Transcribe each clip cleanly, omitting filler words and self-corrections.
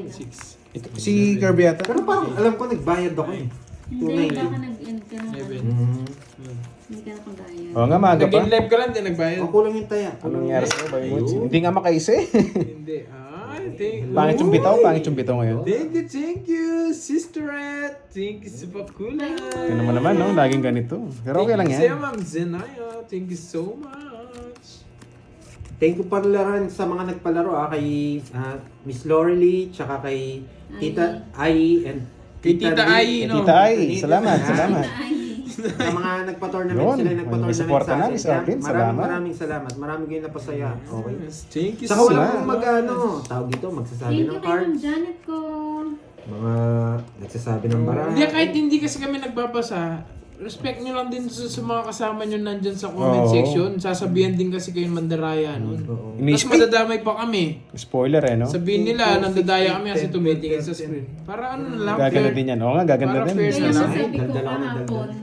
6. Si Kirby yata. Pero parang alam ko nagbayad ako eh. Hindi, baka nag-end ka ng ano. 7. Hindi ka nakagaya. Oo nga, maaga pa. Nag-in live ka lang, di nagbayad. Ang kulang yung taya. Anong nangyari sa'yo, Boy Woods? Ayun. Hindi nga makaisi. Hindi. Ay, thank you. Pangit yung bitaw, pangit yung bitaw ngayon. Thank you, Sisterette. Thank you sa pakulay. Kaya naman, no? Laging ganito. Pero okay lang Thank you yan. sa'yo, Ma'am Zenaya. Thank you so much. Thank you pala rin sa mga nagpalaro kay Miss Lorely, tsaka kay Tita Ai and Kay Tita Ai, no? Tita Ai, salamat, salamat. Sa mga nagpa-tournament Yun, sila, may nagpa-tournament suporta sa na, akin. Miss Arvin, salamat. Maraming salamat. Marami kayong napasaya. Okay. Yes, thank you Saka so wala much. pong tawag dito, magsasabi Thank ng you kay Ma'am cards. Janet ko. Mga nagsasabi ng marami. Hindi, kahit hindi kasi kami nagbabasa, respect nyo lang din sa mga kasama nyo nandyan sa comment Oo. section. Sasabihan din kasi kayong mandaraya nun. Oo. Tapos madadamay pa kami. Spoiler eh, no? Sabihin nila, nandadaya kami kasi tumitingin sa screen. Para ano na lang, Gaganda fair. din yan. Oo nga, gaganda Para din. fair Kaya na lang. sabi ko Daldal ako ng kahapon, daldal.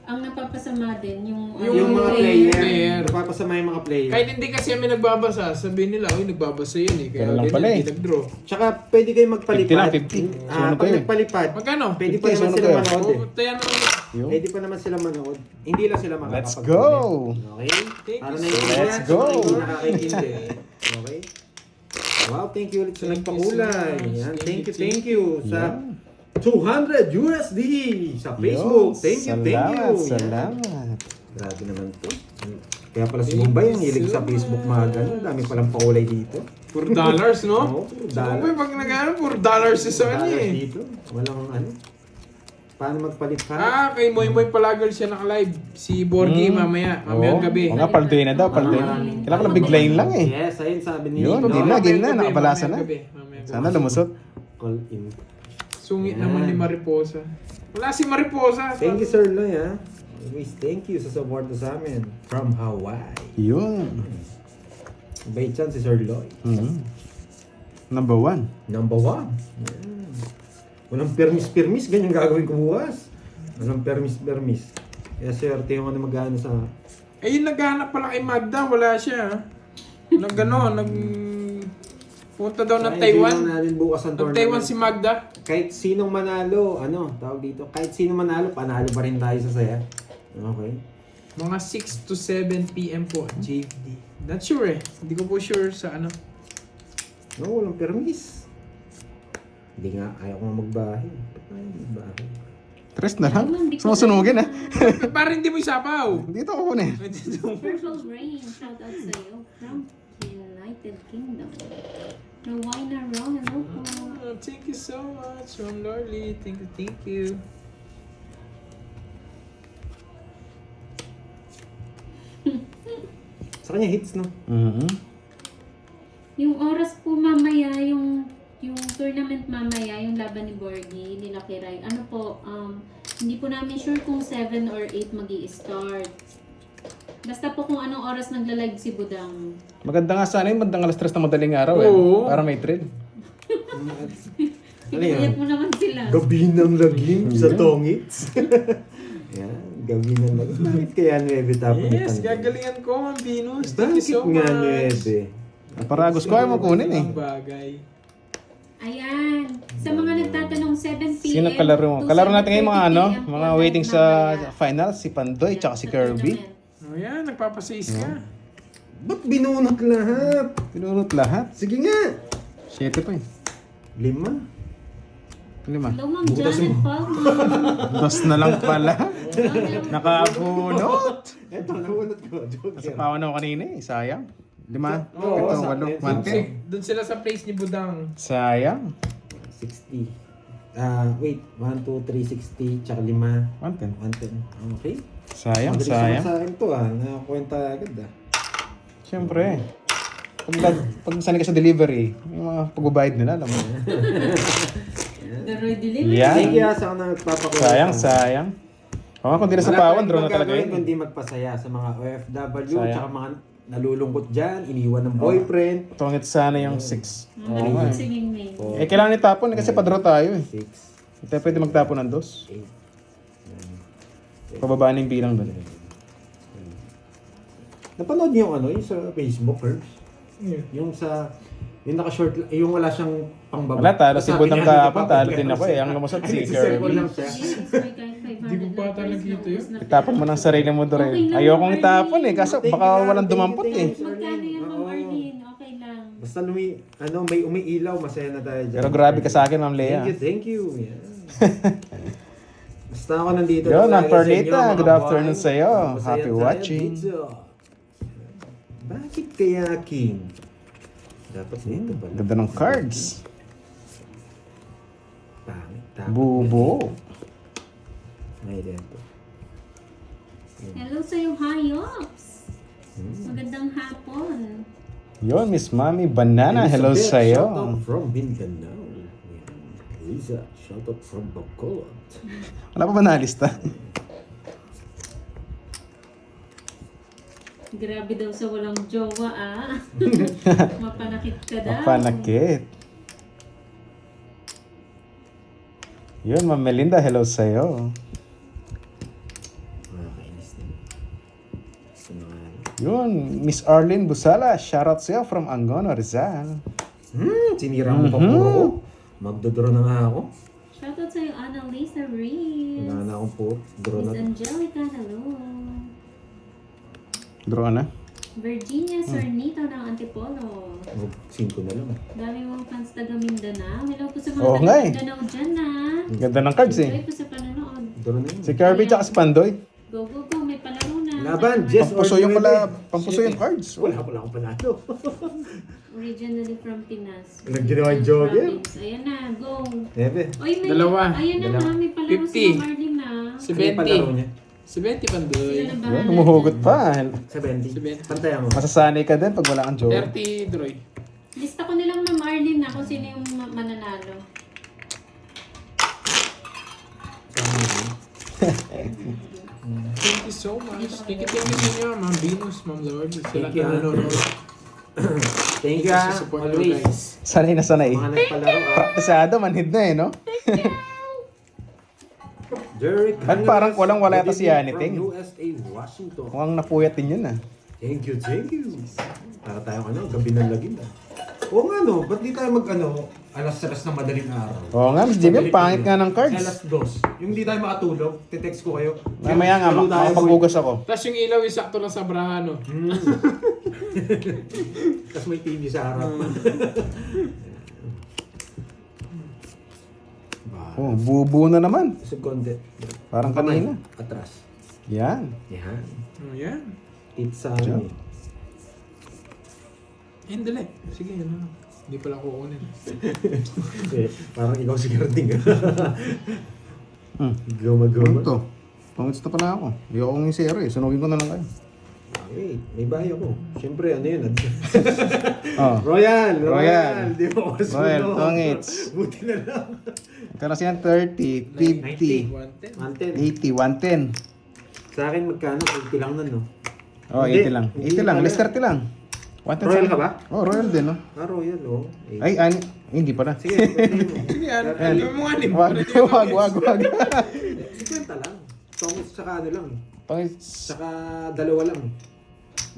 ang napapasama din yung Yung mga player. player, napapasama yung mga player. Kahit hindi kasi kami nagbabasa, sabihin nila, uy, nagbabasa yun eh. Kaya Ganun lang ganyan, pala eh. hindi nag-draw. Tsaka pwede kayo 50 magpalipad. lang, 50. Sunod Pag kayo. nagpalipad, Magkano? pwede pa 50, naman sunod sila kayo. manood eh. Oh, tayo naman. Yun. Pwede pa naman sila manood. Hindi lang sila makakapag- Let's go! Okay? Thank Para you na so Let's sa go! mga hindi nakakaintindi. Okay? Wow, thank you ulit sa Thank you nagpakulay. so much. Yan, Thank thank you, you sa 200 USD sa Facebook. Yo, Thank you. Salamat, Yan. salamat. Grabe naman to. Kaya pala si Mumbai, ang hilig sa Facebook mga ganun. Dami palang pakulay dito. $4, no? Oo, Sa $4. Kumpay, pag nag-ano, $4 sa ano Dollars eh. dito. Walang ano. Paano magpalipad? Kay Moy Moy Palagal siya naka-live. Si Borgie mamaya, mamayang gabi. Oo nga, palday na daw, palday na. Kailangan ko lang big line lang eh. Yes, ayun sabi ni Yun, Lord. game na, game na, Mamayang gabi, nakabalasa mamayang na. gabi, mamayang gabi. Sana lumusot. Call in. Sungit Yan. naman ni Mariposa. Wala si Mariposa. Thank you, Sir Loy, ha. Always thank you sa support sa amin. From Hawaii. Yun. Bait yan si Sir Loy. Number 1. Number 1. Yan. Walang permis-permis, ganyan gagawin ko bukas. Walang permis-permis. Kaya swerte yung ano mag-ano sa... Eh, yung naghahanap pala kay Magda, wala siya. Punta daw ng Ay, Taiwan. hindi lang natin bukas ang Ng Taiwan si Magda. Kahit sinong manalo, tawag dito, kahit sino manalo, panalo pa rin tayo sa saya. Okay. Mga 6 to 7 p.m. po at JFD. Not sure eh. Hindi ko po sure sa ano. No, walang permis. Hindi nga, ayaw ko nga magbahay. Ba't tayo magbahay? Tres na lang. Sumusunugin ah. Parang hindi mo isapaw. Dito ako kunin. Purple Rain, shout out sa iyo from United Kingdom. Rowena Row, hello po. Thank you so much from Lorly. Thank you. Sa kanya hits, no? Yung oras po mamaya, yung tournament mamaya, yung laban ni Borgie, nila Kiray, ano po, hindi po namin sure kung 7 or 8 magi-start. Basta po kung anong oras nagla-live si Budang. Maganda nga sana yung bandang alas 3 na madaling araw eh. Oo. Para may thrill. Ano yan? Ipuyat mo naman sila. Gabi ng lagim sa tongits. Yan, gabi ng lagim. Bakit kaya 9 tapon Yes, gagalingan ko, Ma'am Venus. Thank Bakit you so nga much. 9? Paragos ko ayaw mo kunin eh. Ang bagay. Ayan. Sa mga nagtatanong, 7 p.m. Sino kalaro mo? to Kalaro natin ngayon mga 7:30 ano, p.m. po mga live waiting sa mamaya. final, si Pandoy tsaka si Kirby. Oh yan, nagpapasis ka. Ba't binunot lahat? Pinunot lahat. Sige nga! 7 pa eh. 5. 5. Hello, Ma'am Butas Janet mo. Palma. Dos na lang pala. Nakabunot. Eto, nabunot ko. Joke Kasi yan. pawan ako kanina eh. Sayang. 5. Oo, Ito, sa 8. atin. 110. Doon sila sa place ni Budang. Sayang. 60. Wait. 1, 2, 3, 60. Tsaka 5. 110. 110. Okay. Sayang, Madalis naman sayang. sa akin to nakakwenta agad Siyempre. Pag sanay ka sa delivery, yung mga pagbabayad nila, alam mo. The Roy Delivery. Yan. Thank you sa mga nagpapakuha. Sayang, sayang. Oo, kung di na sa pawan, draw na talaga yun. Kundi magpasaya sa mga OFW, Sayang. tsaka mga nalulungkot dyan, iniwan ng boyfriend. Pangit sana yung 6. Oo nga Narinig eh. si Ming Ming. Eh, kailangan itapon kasi pa-draw tayo eh. 6, Hindi tayo pwede magtapon ng 2. 8, Pababa na yung bilang doon. Napanood niyo yung yung sa Facebook, Herbs? Yung sa, yung naka-short, yung wala siyang Wala, talo si Budang kahapon, talo din ako eh. Ang lumusot si Kirby. lang siya. Di ko pa talaga ito yun. Itapon mo ng sarili mo, Dorel. Ayokong itapon eh, kaso baka walang dumampot eh. Magkano yan, Ma'am Oo. Arlene? Okay lang. Basta may umiilaw, masaya na tayo dyan. Pero grabe ka sa akin, Ma'am Lea. Thank you. Yeah. Basta ako nandito. Yo, na Ma'am tayo sa inyo, Perlita, mga good afternoon boy. sa'yo. Masaya Happy tayo watching. dito. Bakit kaya, King? Dapat dito pala. Ganda ng cards. Pangit. Dapat Bubo. May dito. Hello sa'yo, Hayops. Hmm. Magandang hapon. Yon, Miss Mami Banana, hello Elizabeth, sa'yo. Shoutout from Mindanao. Yan. Liza, shoutout from Bacolod. Wala pa ba nalista? Grabe daw sa walang jowa, ah. Mapanakit ka daw. Mapanakit. Yun, Ma'am Melinda, hello sa'yo. Nakakainis din. Gusto na nga. Yun, Miss Arlene Busala, shoutout sa'yo from Angono, Rizal. Sinira mo pa puro. Magdodro na nga ako. Shoutout sa'yo, Annalisa Reeves. Wala na akong puro. Draw Miss na. Angelica, hello. Draw na. Virginia Sornito ng Antipolo. 5 na lang. Dami mong fans taga Mindanao. Hello po sa mga Oo taga nga eh. Mindanao dyan, ah. Ganda ng cards Enjoy eh. po sa panonood. Draw na yun. Si Kirby tsaka si Pandoy. Go, go, go. May palaro na. Laban, Sa- Jess. Pampuso yung pala, pampuso yung cards. Wala akong panalo. Originally from Pinas. Anong ginawa yung jogger? Province. Ayan na, go. Nebe. Oy, may, Dalawa. Ayan na, Dalawa. may palaro 50. si Marlin na. Si Ano yung palaro 20. niya? Si 20 Pandoy. Sila na Yun, bahala. humuhugot pa. 70. 70. Pantayan mo. Masasanay ka din pag wala kang joke. 30 Droy. Lista ko nilang Ma'am Arlene na kung sino yung mananalo. Thank you so much. Thank you sa inyo, Ma'am Venus, Ma'am Lord. Sila Thank you, na nanonood. Thank you, Sa support nyo, always. guys. Sanay na sanay. Mga nagpalaro, Praktisado, manhid na eh, no? Derek At parang walang-wala yata si Hannah Yaniting. from USA, Washington. Mukhang napuyat din yun ah. Thank you, thank you. Para tayong gabi ng lagim. Oo nga no, ba't di tayo alas-alas ng madaling araw? Oo nga, Miss Jimmy, pangit nga ng cards. Alas 2. Yung di tayo makatulog, te-text ko kayo. Mamaya nga, Laro tayo, makapaghugas ako. Tapos yung ilaw yung sakto lang sa braha, no? Tapos may TV sa harap. Oh, bubu na naman. Sekunde. Parang kanina. Atras. Yan. Yan. Oh, yan. Pizza. Diyan. Yan, dali. Sige, yan na. Hindi pala kukunin. Parang ikaw si Gerding. Hmm. Guma-guma. Ano to? Pangits na pala ako. Hindi ako yung zero eh. Sunugin ko na lang kayo. Wait, may bahay ako. Siyempre, ano yun? Oh. Royal! Royal. Di mo ako Royal, sunod. pangits. Buti na lang. Kaya yan 30, 50, 110. 110. 80, 110. Sa akin, magkano? 80 lang nun, no? Oh, Hindi. 80 lang. Hindi 80 lang. pala. Less 30 lang. 110 Royal sa- ka ba? Oh, Royal din, no? Ah, Royal, oh. Ay, hindi pala. Sige, pwede mo. Sige, ano mo nga rin. Wag. 50 lang. Thomas, saka ano lang. Pangits. Saka dalawa lang.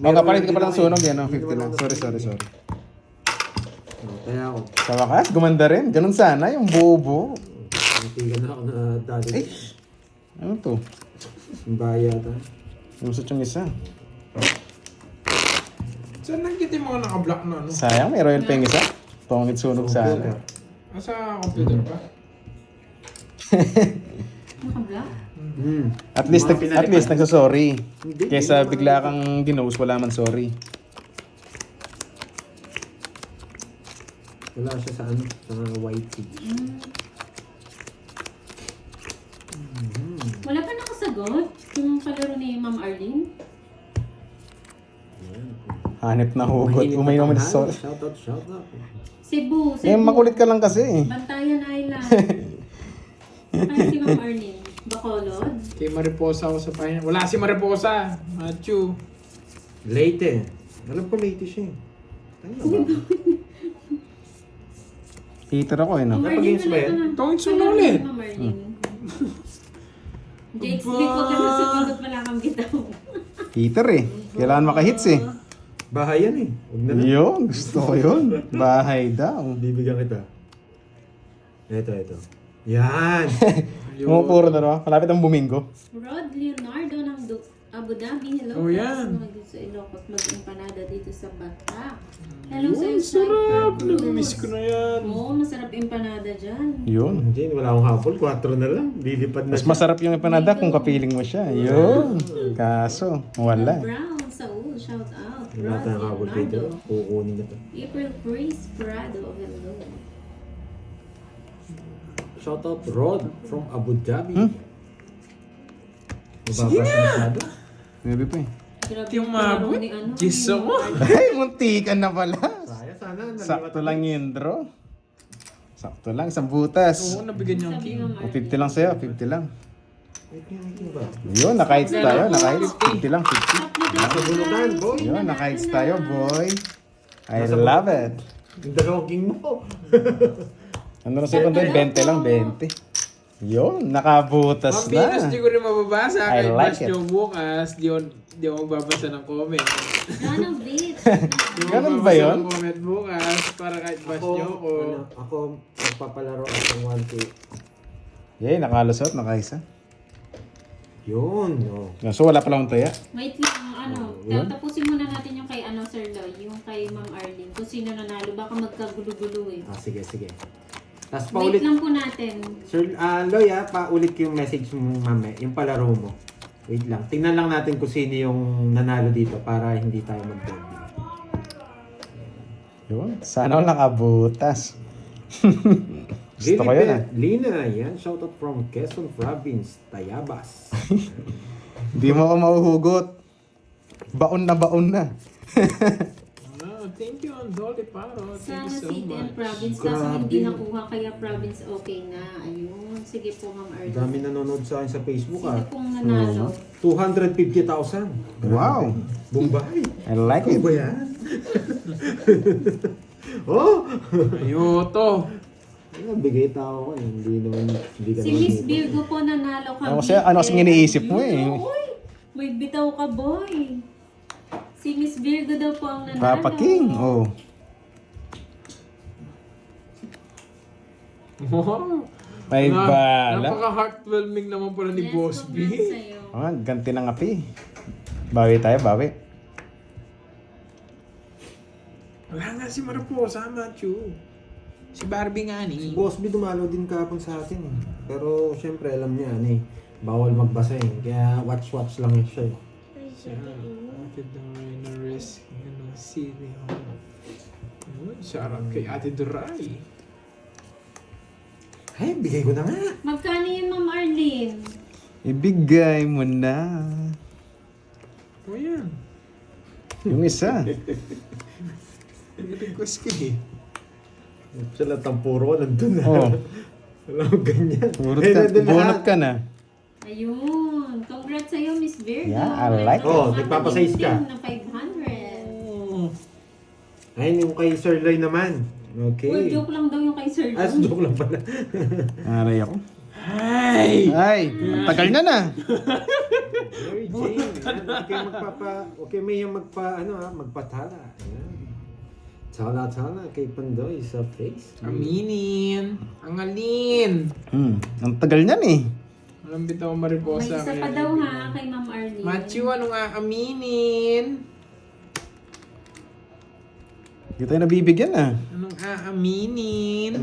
Oh, kapalit ka pala ng din sunog ako yan, no? Hindi 50 naman lang. ako Sorry. nasunog. Oh, kaya ako. Sa wakas, gumanda rin. Ganun sana, yung bubo. Natigan na ako na dali. Eh. Ano to? Yung bayad, ha? Lumusot yung isa. Saan nagkita yung mga naka-block na, ano? Sayang, may Royal pa yung isa. Pangit sunog sana. Sa computer pa? Naka-block? At least, Mga at least nagsasorry. Hindi, Kesa hindi bigla kang ginose, wala man sorry. Wala siya sa ano, sa white tea. Wala pa nakasagot yung palaro ni Ma'am Arlene. Hanip na hugot. Mainit na Umay naman sa tanghali. sorry. Shoutout. Cebu. Eh, makulit ka lang kasi. Bantayan Island. Ay, si Ma'am Arlene. Bacolod. Kay Mariposa ako sa pahin. Wala si Mariposa. Machu. Leyte. Alam ko Leyte siya eh. Ano ba? Peter ako eh, no? Ma'am Arlene, Napag-games ba wala yan? ka na. Tungits mo Palaro na ulit. ni Ma'am Arlene. Jakes, di ko ka na sumagot, wala kang bitaw. Peter eh. Kailangan makahits eh. Bahay yan eh. Huwag na lang. Yun, gusto ko yun. Bahay daw. Bibigyan kita. Ito. Yan. Pumupuro na no? Malapit ang bumingo. Rod Leonardo ng Abu Dhabi. Hello. Oh, yan. Mga dito sa Ilocos, mag-empanada dito sa Batak. Hello sa Uy, sarap! Namimiss ko na yan. Oo, masarap empanada dyan. Yun. Jane, wala akong habol. 4 na lang. Lilipad na Mas siya. masarap yung empanada kung kapiling mo siya. Yun. Kaso, wala. Brown, Saul, shout out. Wala Rod tayong habol dito. Leonardo. Kukunin na to. April Priest Prado. Hello. Shout out Rod from Abu Dhabi. Sige Mababasa na. masyado. Maybe pa eh. Grabe Yung palaro mabot. ni ano. Diyos ni ako. Mark. Ay, muntikan na pala. Saya sana. naliwat Sakto ako. lang yun, bro. Sakto lang, isang butas. Oo, nabigyan niyo ang Sabi king. ng O, 50 lang sa'yo, 50 lang. Wait ba? Yun, naka-heights tayo, naka-heights. 50 lang, 50. Nasa bulutan, boy. Yun, naka-heights tayo, boy. I Nasa love it. Yung dalawang king mo. Ano na sa'yo, 20 lang, 20. Yun, nakabutas Mapinos, na. di ko rin mababasa. I Kahit like bash nyo bukas, di ako magbabasa ng comment. John of Beach. Di ako Ganun ba magbabasa yun? ng comment bukas para kahit bash nyo ako. Ako magpapalaro at ng 1K. Yay, nakalusot, nakaisa. Yun, no. So, wala pala akong taya. Wait lang, Yun. tapusin muna natin yung kay Sir Lloyd, yung kay Ma'am Arlene. Kung sino nanalo, baka magkagulo-gulo eh. Sige. Tapos Wait paulit. lang po natin. Sir, Loy, paulit yung message mo, mame. Yung palaro mo. Wait lang. Tingnan lang natin kung sino yung nanalo dito para hindi tayo mag-doble. Yun, sana all nakabutas. Gusto ko yun ah. Lina, yan. Shoutout from Quezon Province, Tayabas. Hindi mo ako mahuhugot. Baon na. Wow, thank you, Dolly Paro. Sana Thank you so city and much. province, kaso Grabe. hindi nakuha, kaya province okay na. Ayun. Sige po, Ma'am Ang Arlene. dami nanonood sa akin sa Facebook, Sino ah. pong nanalo? 250,000. Wow. Bombay. I like Ano it. ba yan? Oh! Ayoto. Ayun, bigay tao ko. Hindi ka Si naman Miss dito. Virgo po nanalo kami. Ano kasing iniisip mo eh? Uy, may bitaw ka, boy. Si Miss Virgo daw po ang nanalo. Papa King. Oh. Wow. May bala. Napaka-heartwarming naman pala ni Yes, Boss congrats B. sa'yo. Ah, ganti ng api. Bawi tayo, bawi. Wala nga si Mariposa, Matthew. Si Barbie nga Si ni. Boss B dumalo din kahapon sa atin. Pero syempre alam niya, bawal magbasa eh. Kaya watch lang siya eh. Siya, Ate Doray na risk ng city hall. Shout out kay Ate Doray. Ay, bigay ko na nga. Magkano yun, Ma'am Arlene? Ibigay mo na. O yan. Yung isa. Request ka eh. Sa lahat ng puro ko nandun na. Oh. Wala akong ganyan. Bunot nandun ka na. Ayun. Congrats sa'yo, Miss Virgo. Yeah, I like it. Oh, nagpapasize ka. Na 500. Ayun yung kay Sir Loy naman. Okay. Uy, joke lang daw yung kay Sir Ah, Lloyd. joke lang pala. Aray ako. Hey! Ay, tagal na na. Mary Jane. Huwag kayo may magpatala. Ayan. Tala kay Pandoy sa face. Aminin. Ang alin. Ang tagal niyan eh. Walang bitaw May Mariposa. isa pa daw ha, kay Ma'am Arlene. Matthew, ano nga aminin? Hindi tayo nabibigyan ah. Anong aaminin?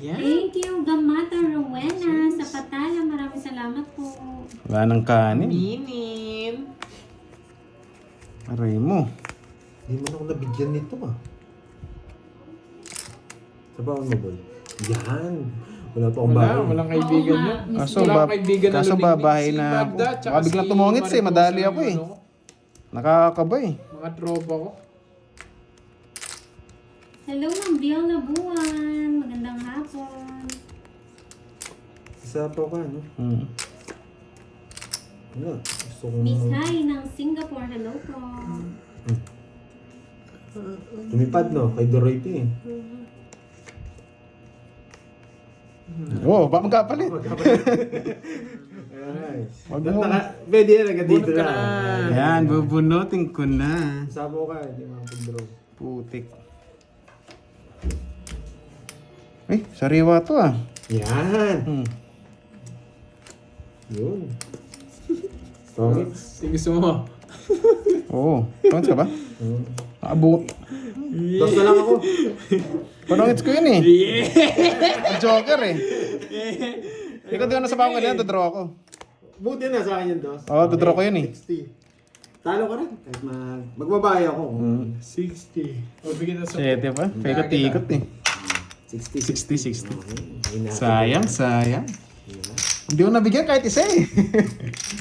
Yan. Thank you, Gamata Rowena sa Patala. Maraming salamat po. Wala nang kanin. Aminin. Aray mo. Hindi man ako nabigyan nito ah. Sabawan mo, boy. Yan. Wala pa akong bahay. Walang kaibigan Oo nga, niya. Miss Kaso, Wala ba, akong kaibigan na kaso lumingning. babahay Si na ako. Bagda, tsaka Baka biglang si tumungit eh. Mariposa Madali yung ako eh. ano, Nakakabay. Mga tropa ko. Hello, Ma'am Biel Nabuan. Magandang hapon. Isa pa ka, no? Ano? Gusto kong... Miss Hai ng Singapore. Hello po. Tumipad, no? Kay Dorothy eh. Oo, baka magkapalit. Nice. Wag mo. Pwede yan, agad dito Bunot ka lang. na. Yan, bubunutin ko na. Sabo ka, hindi makapag-draw. Putik. sariwa to ah. Yan. Hmm. Yun. Tongits. Sige, gusto mo. Oo. Pangits ka ba? Hmm. Abo. Dos na lang ako. Pangits ko yun eh. Yeah! Ang Joker eh. Ikaw di ko nasa bawang kanina, dodraw ako. Buti na sa akin yung dos. Oo, dodraw ko yun eh. 60. Talo ka rin. Kahit magbabaya ako. 60. O, bigyan na sa... 7 pa. Paikot-ikot eh. 60. 60. Okay. Sayang. Hindi ko nabigyan kahit isa eh.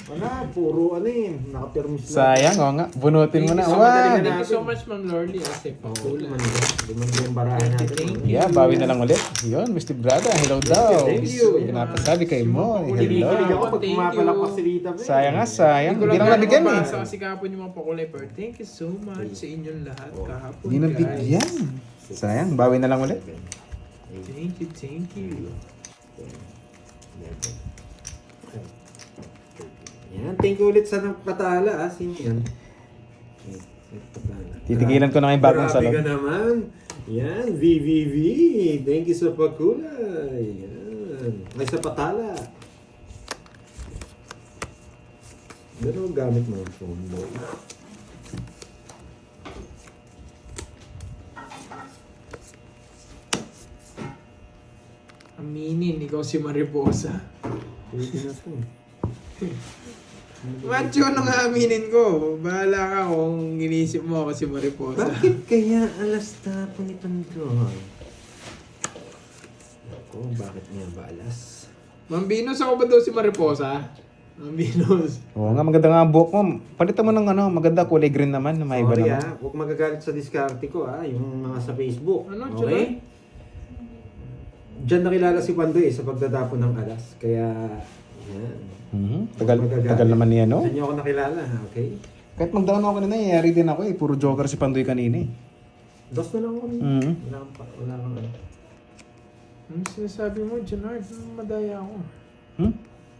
Wala, puro ano eh. Naka-permis lang. Sayang, oo nga. Bunutin mo na. Thank you so much, Wow. talaga. Thank you so much, Ma'am Lorly. Kasi pakulan. Limang yung barahan natin. Thank ano? Yeah, bawi na lang ulit. Yun, Mr. Brada. Hello daw. Thank you. Pinapasabi kay mo. Kinikilig Hello. ako pag Thank pumapalakpak you. si Rita. pre. Sayang nga, sayang. Hindi ko Hindi lang nabigyan eh. mabasa kasi kahapon yung mga pakulay. Pero thank you so much sa inyong lahat kahapon, Hindi nabigyan. Sayang, bawi na lang ulit. Thank you. Yan, thank you ulit sa nagpatala. Sino yan? Titigilan ko na ngayong bagong Grabe salon. ka naman. Yan, VVV. Thank you sa pagkulay. Yan. Ay, sa patala. Pero gamit mo ang phone mo. Aminin, ikaw si Mariposa. Pwede na to. Macho, ano nga aminin ko? Bahala ka kung inisip mo ako si Mariposa. Bakit kaya alas tapo ni Pandoy? Ako, bakit niya ba alas? Mambinos ako ba daw si Mariposa? Mambinos. Oo nga, maganda nga ang buhok mo. Palitan mo ng ano, maganda kulay green naman. May iba Sorry naman. huwag magagalit sa diskarte ko yung mga sa Facebook. Ano, okay? Diyan nakilala si Pandoy sa pagdadapo ng alas. Kaya, yan. Tagal naman niya, no? Diyan niyo ako nakilala, okay? Kahit mag-down ako kanina, yari din ako eh. Puro Joker si Pandoy kanina eh. Dos na lang ako. Mhm. Wala kang ano. Ano sinasabi mo, Junard? Madaya ako.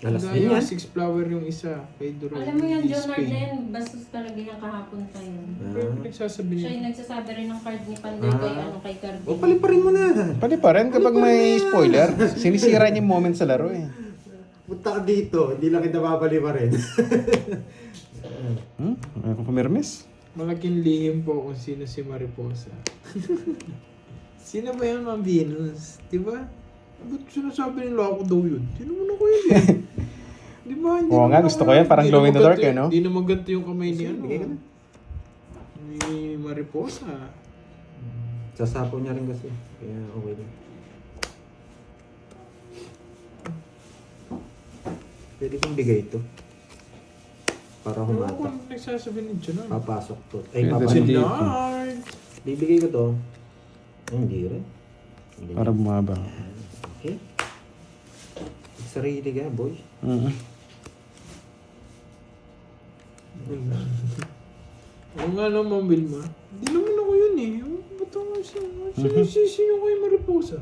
Alas Madaya din yan. 6 flower yung isa. Kay Duro. Alam mo yan, John Arden, bastos talaga yung kahapon pa yun. Pero nagsasabi Siya niya. yung nagsasabi rin ng card ni Pandoy kay, kay Cardi. O, paliparin mo na. Pwede pa rin kapag may spoiler. Sinisira niya yung moment sa laro eh. Punta ka dito, hindi lang kita papaliparin. Ay, kung pumirmis. Malaking lihim po kung sino si Mariposa. Sino ba yan, Ma'am Venus? Diba? Ba't sinasabi nila ako daw yun? Sino mo na ko yun eh? Diba? Hindi Oo nga, naman gusto ako ko yan. yun. Parang Hindi glow in the naman dark ganito- eh, no? Hindi naman ganito yung kamay ni ano. Bigay ka na. Ni Mariposa. Sasapo niya rin kasi. Kaya okay din. Pwede kong bigay ito. Para Ano humata. kung nagsasabi ni Junard? Papasok to. Ay, Pwede papasok. din. Junard! Bibigay ko to. Ay, hindi rin. Hindi Para bumaba. Okay. Sarili ka, boy. Oo nga no, Ma'am Wilma. Hindi naman ako yun eh. Ba't ako sinisisi nyo kay Mariposa?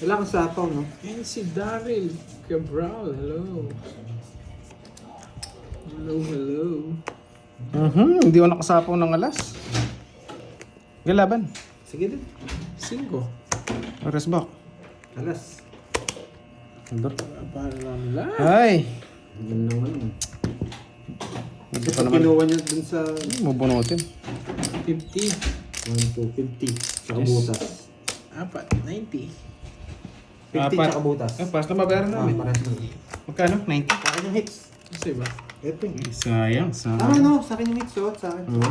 Wala kang sapaw, no? Yan si Daryl Cabral. Hello. Hello. Hindi ako nakasapaw ng alas. Galaban. Sige din. 5. Rest back. Alas. Para lang lang. Ay! Yun naman. Hindi Ito pa naman. kinuha niya dun sa Mabunutin. 50. 1, 2, 50. Tsaka butas. 90. 50 tsaka butas. Pas na mabayaran namin. Parehas na. Magkano? 90. Sa akin yung hits. Kasi ba? Ito yung Sayang, Ah, no. Sa akin yung hits, oh. Sa akin. Oo.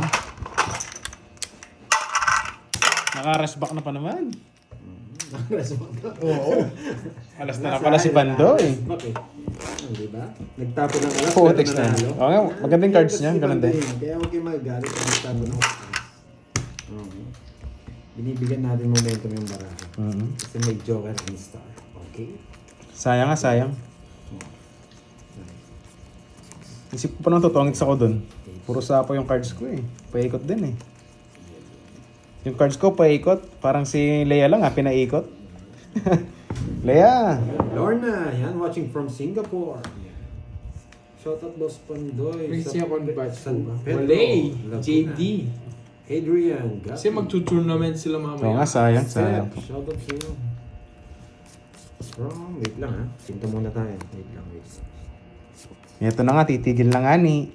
Naka-rest back na pa naman. Oo. Alas na pala si Pando eh. Okay. Di ba? Nagtapo ng alas. Oo, pero text na. nanalo. Oo nga, magandang cards niya. Si Ganun Pando din. yun. Kaya huwag kayong magagalit kung nagtapo ng alas. Okay. Binibigyan natin momentum yung baraha. Kasi may joker and star. Okay? Sayang nga, sayang. Isip ko pa nang totongits ako dun. Puro sapo yung cards ko eh. Paikot din eh. Yung cards ko paikot. Parang si Leia lang pinaikot. Leia! Lorna, yan, watching from Singapore. Shoutout Boss Pandoy. May siya akong batch San po ba? Pedro, Wala Laguna. JD. Adrian, Kasi magtutournament sila mamaya. Oo nga, sayang. Sayang. Shoutout sa iyo. Wait lang ha. Pinto muna tayo. Wait lang. Ito na nga, titigil na nga ni.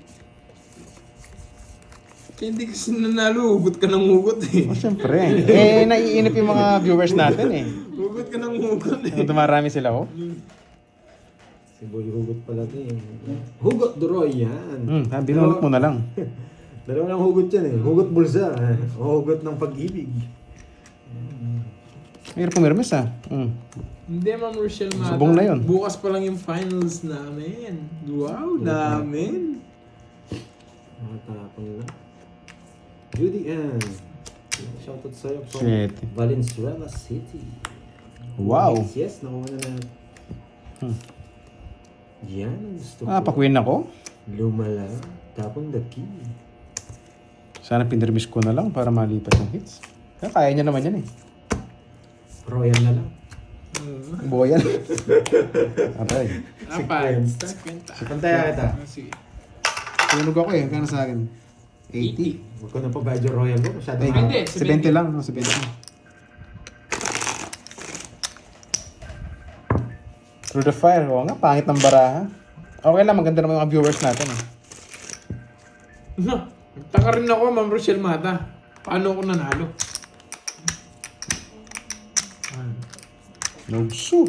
Kaya hindi kasi nanalo, hugot ka ng hugot eh. Oh, syempre. Naiinip yung mga viewers natin eh. Hugot ka ng hugot eh. Kung dumarami sila, oh. Si Boy Hugot pala din. Hugot Doroy yan. Binunot mo na lang. Dalawa lang hugot yan eh. Hugot bulsa. O hugot ng pag-ibig. Mahirap pumirmis Hindi, Ma'am Rochelle Mata. Subong na yun. Bukas pa lang yung finals namin. Wow, namin. Nakatapon lang. Judy Ann. Shoutout sa'yo from Shit. Valenzuela City. Wow. Yes, nakuha na na. Yan, gusto ko. Pa-queen ako. Lumala. Tapon the key. Sana pinirmis ko na lang para malipat yung hits. Kaya niya naman yan eh. Royal na lang. Boyan. Aray. Apat. Si Pantaya kita. Sige. Tunog ako eh. Kano sa akin? 80. Huwag ko na pabayad yung Royal ko. Masyado Ay, mahal. Hindi, 70 lang. No, 70. Through the fire. Oo nga, pangit ng baraha. Okay lang, maganda naman yung mga viewers natin eh. No, taka rin ako, Ma'am Rochelle Mata. Paano ako nanalo? Nogso.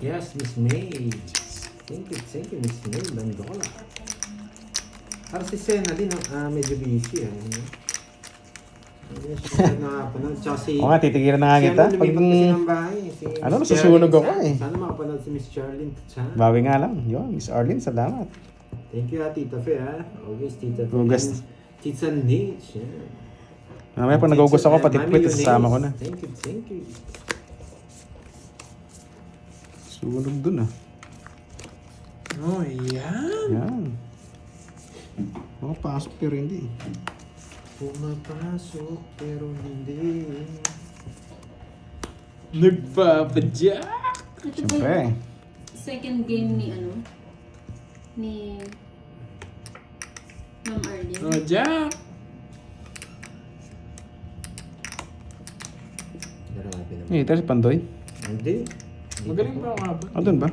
Yes, Miss May. Thank you, Miss May. Landola. Para si Sena din, medyo busy. Hindi na siya nakapanood. Tsaka si... Oo nga, titigilan na nga si kita. ano, lumipat kasi ng bahay. Si Ano, Miss nasusunog Charlene ako Chan. eh. Sana makapanood si Miss Charlene Chan. Bawi nga lang. Yun, Miss Arlene, salamat. Thank you, Tita Fe, ha. Always, Tita Fe. August. Tita Nate. Yeah. Mamaya pag nag-august ako, pati puwit, sasama ko na. Thank you. Sunog dun ah. Oh, yan. Yan. Pasok pero hindi. Pumapasok pero hindi. Nagpapadyak. Ito ba Siyempre. yung second game ni ni Ma'am Arlene? Oh, Jack. Grabe naman. Eh, ito si Pandoy. Hindi. Magaling pa ako kahapon. Doon ba?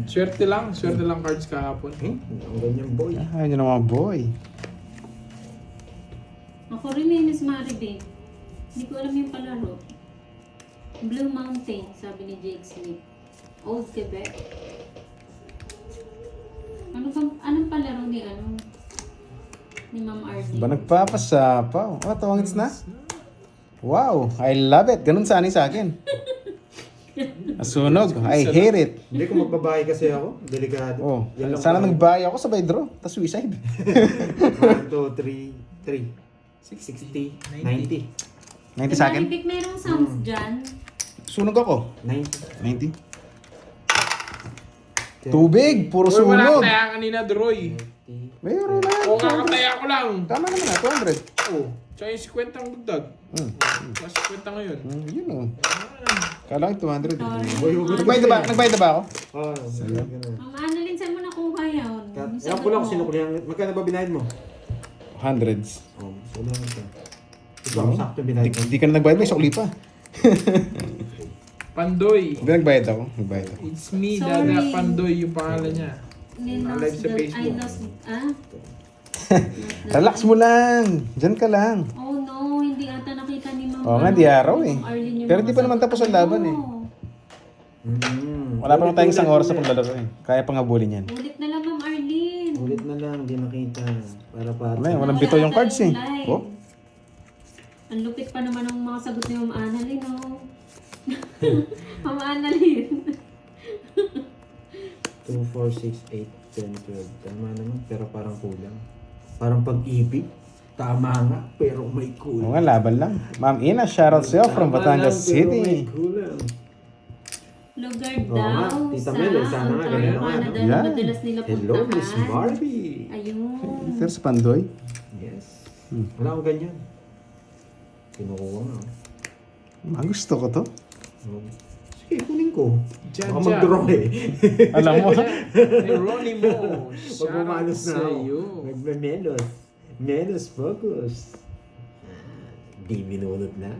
Swerte lang cards kahapon. Ang ganyan boy. Ayaw nyo na mga boy. Ako rin eh, Miss Maribel. Hindi ko alam yung palaro. Blue Mountain, sabi ni Jake Smith. Old Quebec. Anong palaro ni ni Ma'am Arlene? Ba nagpapasapaw? Oh, tawangits na? Wow, I love it. Ganun sana sa akin. Nasunog. I hate it. Hindi ko magbabahay kasi ako. Delikado. Oh, Yan lang sana pa. nagbahay ako sabay draw. Tapos suicide. 1, 2, 3, 60, 90. 90 sa akin. Maribel, merong sounds dyan. Sunog ako. 90. 90. Tubig. Puro Uy, wala sunog. kaya kanina, Droy. Mayroon na. O, kakataya ko lang. Tama naman na. 200. Oh, tsaka yung 50 ang dagdag. Mas 50 ngayon. Yun o. Kala ko 200. Boy, hugot. Nagbayad na ba ako? Oh, ganun. Ma'am Annalyn, saan mo nakuha yun? Ewan ko lang kung sino kulihan. Magkano ba binayad mo? Hundreds. Oh, kulihan ka. Ito ako sakto binayad mo. Hindi ka na nagbayad. May sukli pa. Pandoy. Hindi nagbayad ako. Nagbayad ako. It's me, Sorry. Dada Pandoy yung pangalan niya. Live sa I Facebook. lost, Relax mo lang. Diyan ka lang. Oh no, hindi ata nakita ni Ma'am. Oo nga, di araw eh. Ma'am Arlene yung Pero mga di pa naman sagot. tapos ang laban eh. Oo. Wala pa naman tayong isang oras sa paglalaro eh. Kaya pang habulin yan. Ulit na lang, Ma'am Arlene. Ulit na lang, di nakita. Para pa. Wala, walang bito yung cards eh. Oh. Ang lupit pa naman ng mga sagot ni Ma'am Annalyn, oh. Ma'am Annalyn. 2, 4, 6, 8, 10, 12. Tama naman, pero parang kulang. Parang pag-ibig. Tama nga, pero may kulang. Oo nga, laban lang. Ma'am Ina, shoutout sa'yo from Tama Batangas lang, pero may City. kulang. Lugar Oo nga, daw Tita sa Mel, sana nga, ganyan Ontario, nga, no? Canada na Yan. madalas nila Hello, puntahan. Miss Barbie. Ayun. Pero si Pandoy. Yes. Wala akong ganyan. Kinukuha nga. Gusto ko to. Sige, kunin ko. Diyan, Baka mag-draw eh. Alam mo. Geronimo. Magmamanos na ako. sa'yo. Magmemelos. Menos focus. Di binunot na.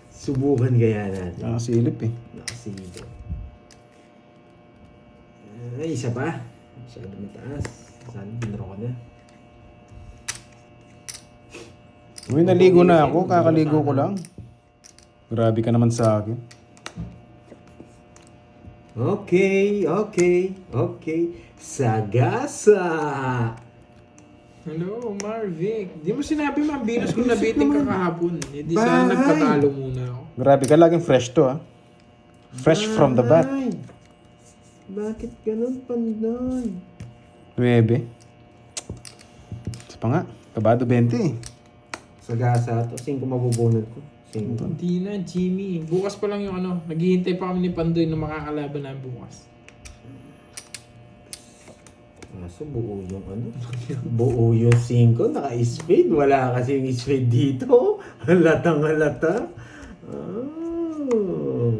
Subukan kaya natin. Nakasilip eh. Nakasibo. Ay, isa pa. Masyado mataas. Sana binro ko na. Uy, naligo na ako. Kakaligo ko lang. Grabe ka naman sa akin. Okay. Sagasa! Hello, Marvic. Di mo sinabi Mambinos kung nabiting ka kahapon. Hindi sana nagpatalo muna ako. Grabe ka, laging fresh to ah. Fresh from the bat. Ay! Bakit ganun, Panday? 9. Isa pa nga. Kabado 20 eh. Sagasa to. 5 mabubunod ko. 5. Hindi na, Jimmy. Bukas pa lang yung ano. Naghihintay pa kami ni Pandoy na makakalaban na bukas. Kaso buo yung ano? Buo yung 5. Naka-spade. Wala kasing spade dito. Halatang halata. Oh.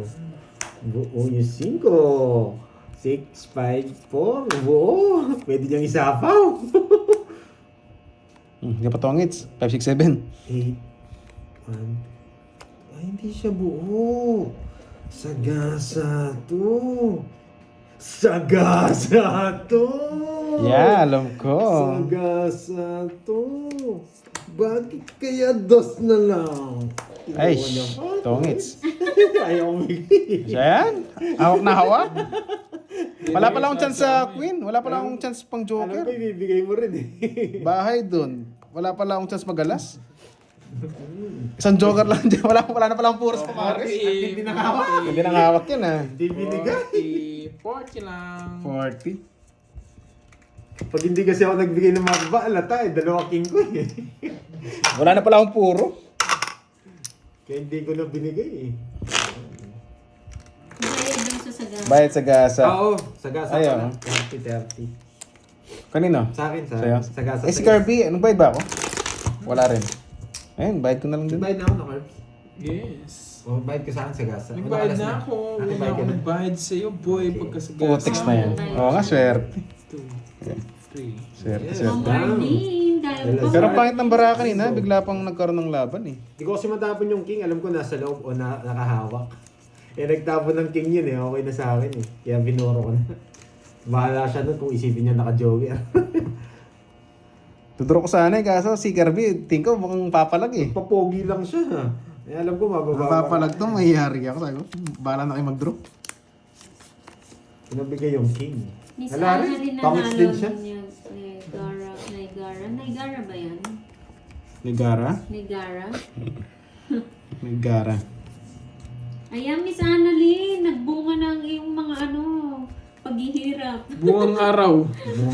Buo yung 5. 6, 5, 4. Buo. Pwede niyang isapaw. Hindi pa tongits. 5, 6, 7. 8, 1. Ay, hindi siya buo. Sagasa to. Sagasa to. Yeah, alam ko. Sagasa to. Bakit kaya dos na lang? Ay, Iwan niya. tongits. Ayaw umigay. Siya yan? Hawak na hawak? Wala pala akong chance sa queen. Wala pala akong chance pang Alam joker. ko, ibibigay mo rin eh. Bahay dun. Wala pala akong chance magalas. Isang joker lang dyan. Wala na pala akong puros pa pares. Hindi nakahawak. Hindi nang hawak yan ah. Hindi binigay. 40 lang. 40. Pag hindi kasi ako nagbigay ng mga baba, alata eh. 2 king ko eh. Wala na pala akong puro. Kaya hindi ko na binigay eh. Bayad dun sa sagasa. Bayad sa gasa. Oo, sagasa Ayaw. pala. 30-30. Kanino? Sa akin, Sa'yo? sagasa. Eh si Kirby, anong bayad ba ako? Wala rin. Ayun, bayad ko na lang din. Nagbayad na ako na, Carb. Yes. O, bayad ka sa akin, sagasa. O, Nagbayad nakalas na ako. Wala Nakabayad na ako ka na. nagbayad sa'yo, boy. Okay. Pagkasagasa. Putex na yan. Oo nga, swerte. 2, 3. Swerte, Yes. swerte. Morning. Dahil Pero pa. Pero pangit ng bara kanina, bigla pang nagkaroon ng laban eh. Hindi ko kasi matapon yung king. Alam ko nasa loob o nakahawak. Eh, nagtapon ng king yun eh. Okay na sa akin eh. Kaya binuro ko na. Bahala siya nun kung isipin niya naka-joker. Tudro ko sana eh, kaso si Kirby, tingin ko mukhang papalag eh. Papogi lang siya ha. Eh, alam ko Ang mababa. papalag to, mahihari ako. Sabi ko, bahala na kayo mag-drop. Pinabigay yung king. Miss Wala Ana rin. rin Pangits nanalo din siya. niya. Naigara ba yan? Nagara? Naigara? Nagara. Ayan, Miss Annalyn, nagbunga ng iyong mga paghihirap. Buwang araw.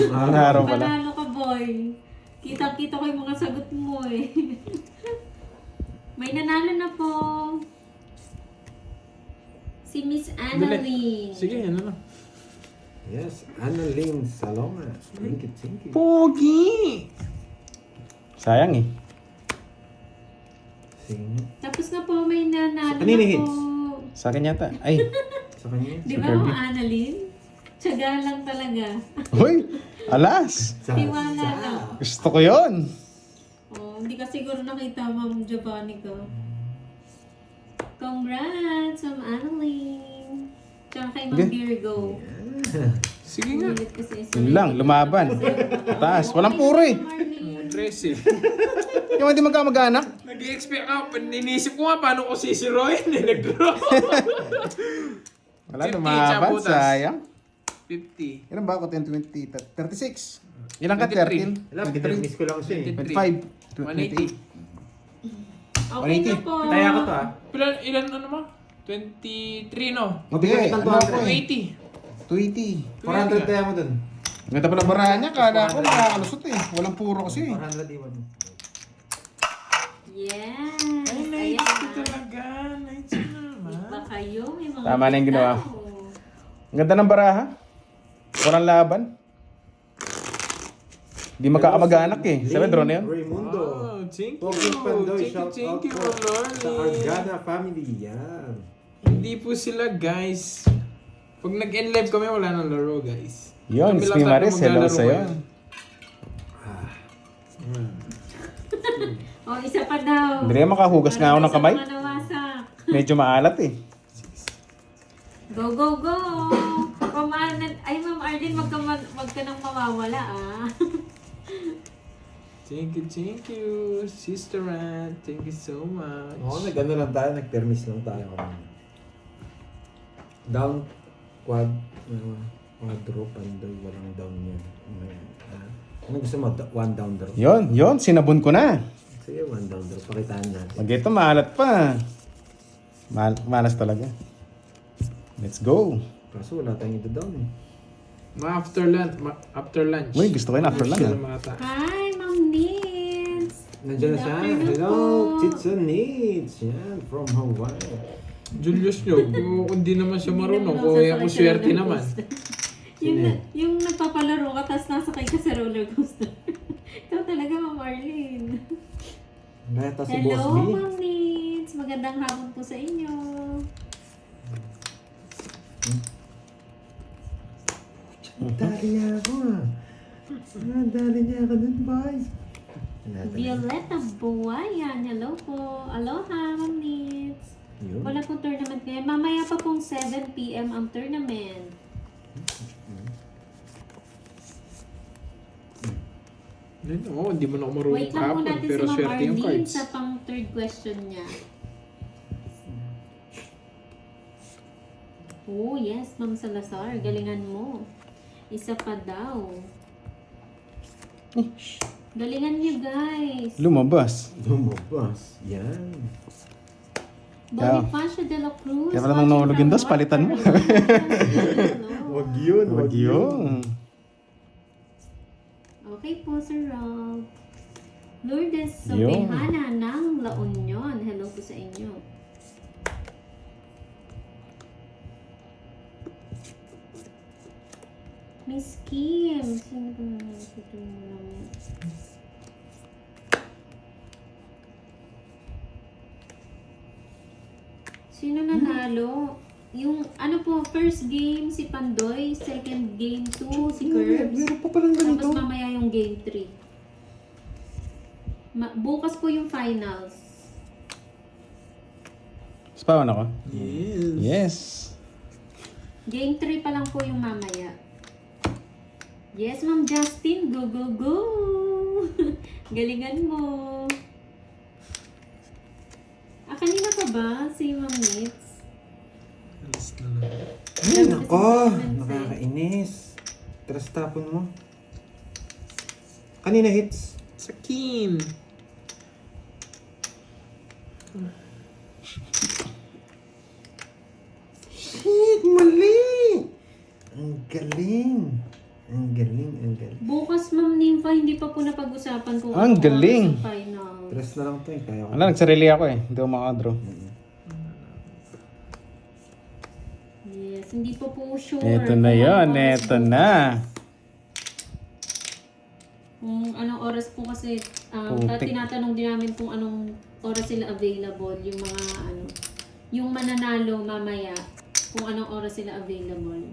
Ang araw pala. Panalo ka, boy. Kita-kita ko yung mga sagot mo eh. May nanalo na po. Si Miss Annalyn. Sige, ano lang. Yes, Annalyn Salonga. Thank you. Pogi! Sayang eh. Sino? Tapos na po, may nanalo Kanina na hits? po. Sa akin yata. Ay, Sa kanya? Di Sa ba, Kirby. Annalyn? Tiyaga lang talaga. Hoy! Alas! Sa, Tiwala lang. Gusto ko yon. Oh, hindi ka siguro nakita, Ma'am Giovanni ko. Congrats, Ma'am Annalyn. Tsaka kay Ma'am Okay. Virgo. Sige nga. Ulit kasi isa. Yun lang, lumaban. Taas. Walang puro eh. Aggressive. Yung hindi magkamag-anak. Nag-i-expect ako. Inisip ko nga paano ko sisiroin. Nag-draw. Wala, 50, lumaban. Chabutas. Sayang. 50. Ilan ba ako? 10, 20, 36. Ilan ka? 23. 13? Alam, pinag-miss ko lang siya eh. 23. 25. 180. Okay na po. Taya ko to ah. Ilan ano mo? 23 no? Mabigay Hindi, kitang ano ako 280. 20. 400 taya mo dun. Ganda pala barahan niya. Kala ko makakalusot eh. Walang puro kasi eh. 400 iwan mo. Yes. Ay, nice ko talaga. Nice naman. Iba kayo, may mga Tama na yung ginawa. tao. Ang ganda ng baraha. Walang laban. Hindi magkakamag-anak eh. Sabi, draw na yun. Raimundo. Wow, thank you. Poking Pandoy, shout Thank out you, po Ma'am sa Arnie. Argana family. Yan. Hindi po sila, guys. Pag nag-end-live kami, wala nang laro, guys. Yun, Kami Miss lang Maris, tayo hello maglalaro sa'yo. ngayon. Oh, isa pa daw. Andrea, makahugas nga ako ng kamay. Para nawasak. Medyo maalat eh. Go, go, go! Ma'am Arlene, wag ka nang mawawala ah. Thank you, Sister Ann. Thank you so much. Oo, nag-ano lang tayo, nag-permis lang tayo. Down, quadro, Pandoy, walang down yan. Ano gusto mo? One down draw? Yun, sinabon ko na. Sige, one down draw. Pakitaan natin. Pag ito, maalat pa. Malas talaga. Let's go. Kaso wala tayong ito-down eh. After lunch. Uy, gusto ko yun after lunch, Mata. Hi, Ma'am Nins! Nandiyan na siya. Good afternoon Hello, po. Titsa Needs. Yan, from Hawaii. Julius nyo, kung hindi naman siya Hindi marunong, naman kung ako ako sasakay sa swerte roller naman. coaster. Sino? yung nagpapalaro ka, tapos nasakay ka sa roller coaster. Ikaw talaga, Ma'am Arlene. Beta si Hello, Boss B. Ma'am Nins! Magandang hapon po sa inyo. Dali niya ako ah. Dali niya ako dun, boy. Violeta Buwayan, hello po. Aloha, Ma'am Nins. Yun. Wala pong tournament ngayon. Mamaya pa pong 7 p.m. ang tournament. Hindi mo na ako marunong Wait lang po kahapon, natin si pero Ma'am swerte yung Arlene cards. sa pang third question niya. Oh, yes, Ma'am Salazar. Galingan mo. Isa pa daw. Galingan niyo, guys. Lumabas. Lumabas. Yan. Bonifacio de la Cruz. Kaya pala nang nahulog yung dos, palitan mo. Wag yun, Wag yun. Okay po, Sir Rob. Lourdes Yun. Sobehana ng La Union. Hello po sa inyo. Miss Kim. Sino ba naman ito naman? Sino nanalo? Yung ano po, first game si Pandoy, second game 2 si Curbs. Meron pa palang ganito. Tapos mamaya yung game 3. Bukas po yung finals. Spawn ako? Yes. Yes. Game 3 pa lang po yung mamaya. Yes, Ma'am Justin. Go, go, go! Galingan mo. Kanina pa ba si Ma'am Nits? Alas na lang. Ay, nako. Nakakainis. Tras tapon mo. Kanina hits. Sa Kim. Shit, mali! Ang galing. Ang galing, ang galing. Bukas, Ma'am Nympha, hindi pa po napag-usapan kung Ang ano galing. sa final. Tras na lang to eh. Kaya ko. Ano, nagsarili ako eh. Hindi ako makadraw. Yes, hindi pa po sure. Eto na kung yun, anong oras eto bukas. na. Kung anong oras po kasi, Putik. tinatanong din namin kung anong oras sila available, yung mga ano, yung mananalo mamaya, kung anong oras sila available.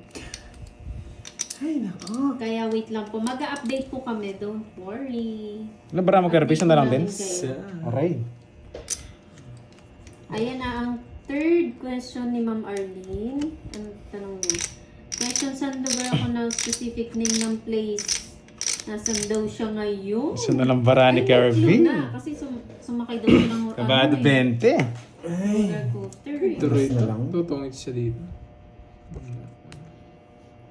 Ay, nako. Kaya wait lang po, mag-update po kami, don't worry. Ano ba mag-revision na lang din? Update po namin kayo. Aray. Ayan na ang third question ni Ma'am Arlene. Ang tanong niya. Question, saan lugar ako ng specific name ng place? Nasaan daw siya ngayon? Gusto na lang bara ni Ay, Carvin. clue na, kasi sumakay daw siya ng Kabado 20. roller coaster eh. Tuloy na lang. tutungit siya dito.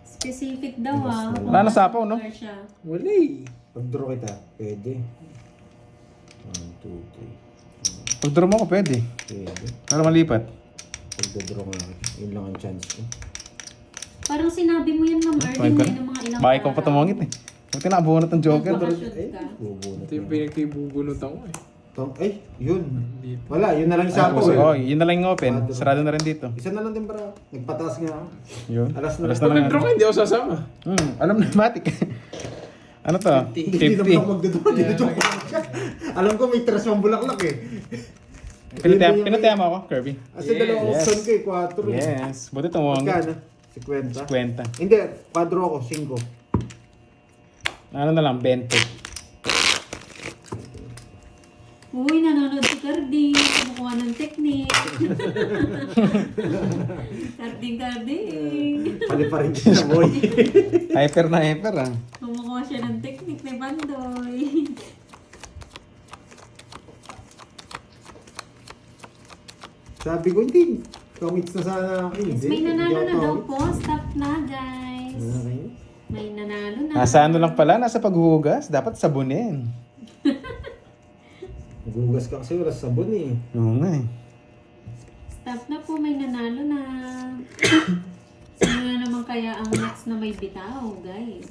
Specific daw ah. Basta kung Wala na sapaw, no? lugar siya. Wala eh. Pag-draw kita, pwede. 1, 2, Pag-draw mo ako pwede. 3. Pwede. Para malipat. Pag-draw nga. Yun lang ang chance ko. Parang sinabi mo yan, Ma'am Arlene, Bakit ka? ng mga ilang Bakit ko pa tumungit eh. Bakit nakabunot ng Joker? Nagpapashoot ka. Bubunot Ito yung na. pinagtibubunot ako eh. Ay, yun. Dito. Wala, yun na lang yung sapo Oh, eh. yun na lang yung open. Sarado na rin dito. Isa na lang din para. Nagpataas nga ako. Yun. Alas na Alas lang. na lang. Nag-draw ka, hindi ako sasama. Alam na matik. Ano to? Hindi naman ako 50. magdodoro. Dinojoke lang siya. Alam ko may tres pang bulaklak eh. Pinataya mo ako, Kirby. Kasi dalawang Yes. option ko eh, 4 eh. Yes. Buti tumawang. Magkano? 50? 50. Hindi, 4 ako, 5. Ano na lang, 20. Uy, nanonood si Cardi. Kumukuha ng technique. Carding. Pali pa rin siya, boy. Hyper na hyper ah. Kumukuha siya ng technique ni Bandoy. Sabi ko, hindi. Commits na sana ako. Yes, Hindi, may nanalo hindi na ako daw commit. po. Stop na, guys. Okay. May nanalo na. Nasa ano lang pala, nasa paghuhugas. Dapat sabunin. Gugas ka kasi wala sabon eh. Oo nga eh. Stop na po, may nanalo na. Sino na naman kaya ang next na may bitaw, guys?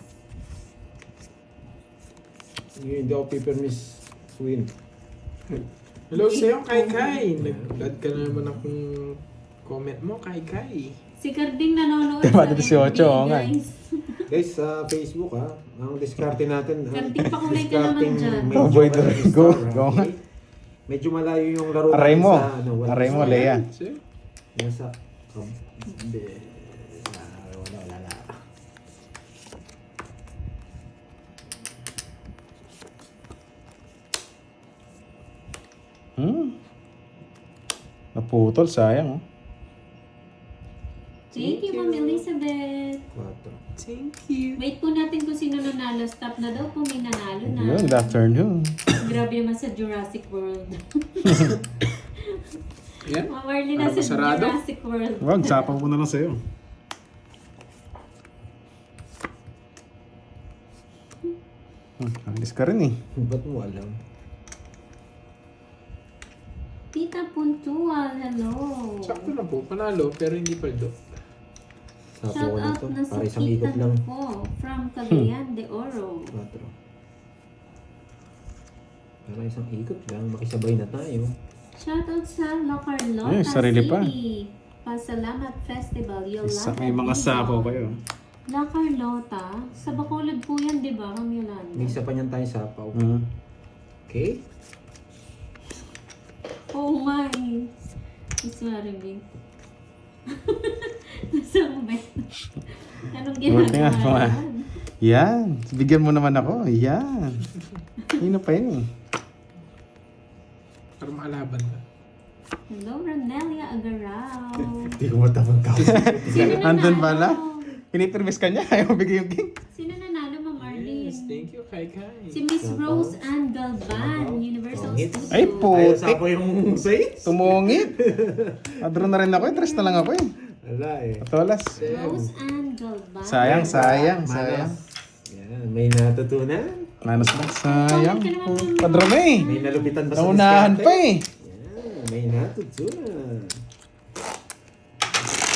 Hindi ako paper-miss win. Hello sa'yo, Kai. Nag-add ka na naman akong comment mo, Kai. Si Carding nanonood Diba, sa 18, FB, oo nga eh. guys. Guys, sa Facebook ha, ang diskarte natin. Carding, pakulay ka naman dyan. medyo Boy, malayo go. star, Go nga. okay? Medyo malayo yung laro Aray natin mo. sa ano. wala Aray mo, sa- Lea. Sa'yo? Nasa... Hindi. Wala. Naputol, sayang oh. Thank you, Ma'am Elizabeth. 4. Thank you. Wait po natin kung sino nanalo. Stop na daw po, may nanalo na. Good afternoon. Grabe naman sa Jurassic World. Yan. Ma'am Marlene Parang nasa masarado. Jurassic World. Wag, sapaw ko na lang sa'yo. Alis ka rin eh. Ba't mo alam? Tita Puntual, hello. Sakto na po, panalo, pero hindi paldo. Sapo Shout ko out nito. na sa Para isang ikot Tita lang. po from Cagayan de Oro. 4. Para isang ikot lang. Makisabay na tayo. Shout out sa La Carlota Ay, sarili pa. City. Pasalamat Festival, Yolanda. May mga Dino. sapaw kayo. La Carlota, sa Bacolod po yan, di ba, Ma'am Yolanda? May isa pa niyan tayo sapaw. Okay? Oo nga eh. Sorry, babe. Nasaan ba yun? Anong Buti nga, ginagawa mga- yan? Yan. Bigyan mo naman ako. Yan. Sino pa yun eh? Para makalaban ka. Hello, Ranelia Agarao. Hindi ko matapang ka. Sino nanalo? Andun pala. Pinipirmis ka niya. Ayaw bigay yung king. Sino nanalo, Ma'am Arlene? Yes, thank you, Kai. Si Miss Rose Ann Galvan, Universal Pangit. Studio. Ay, Ayaw putik. sapo yung sais? Tumungit. Adro na rin ako eh. Tres na lang ako eh. Wala eh. Patolas. Rose Ann Galvan. Sayang. Manas. Yan, may natutunan. Manos lang. Sayang. Padro na eh. May nalupitan ba sa Naunahan diskarte? pa eh. Yan, may natutunan.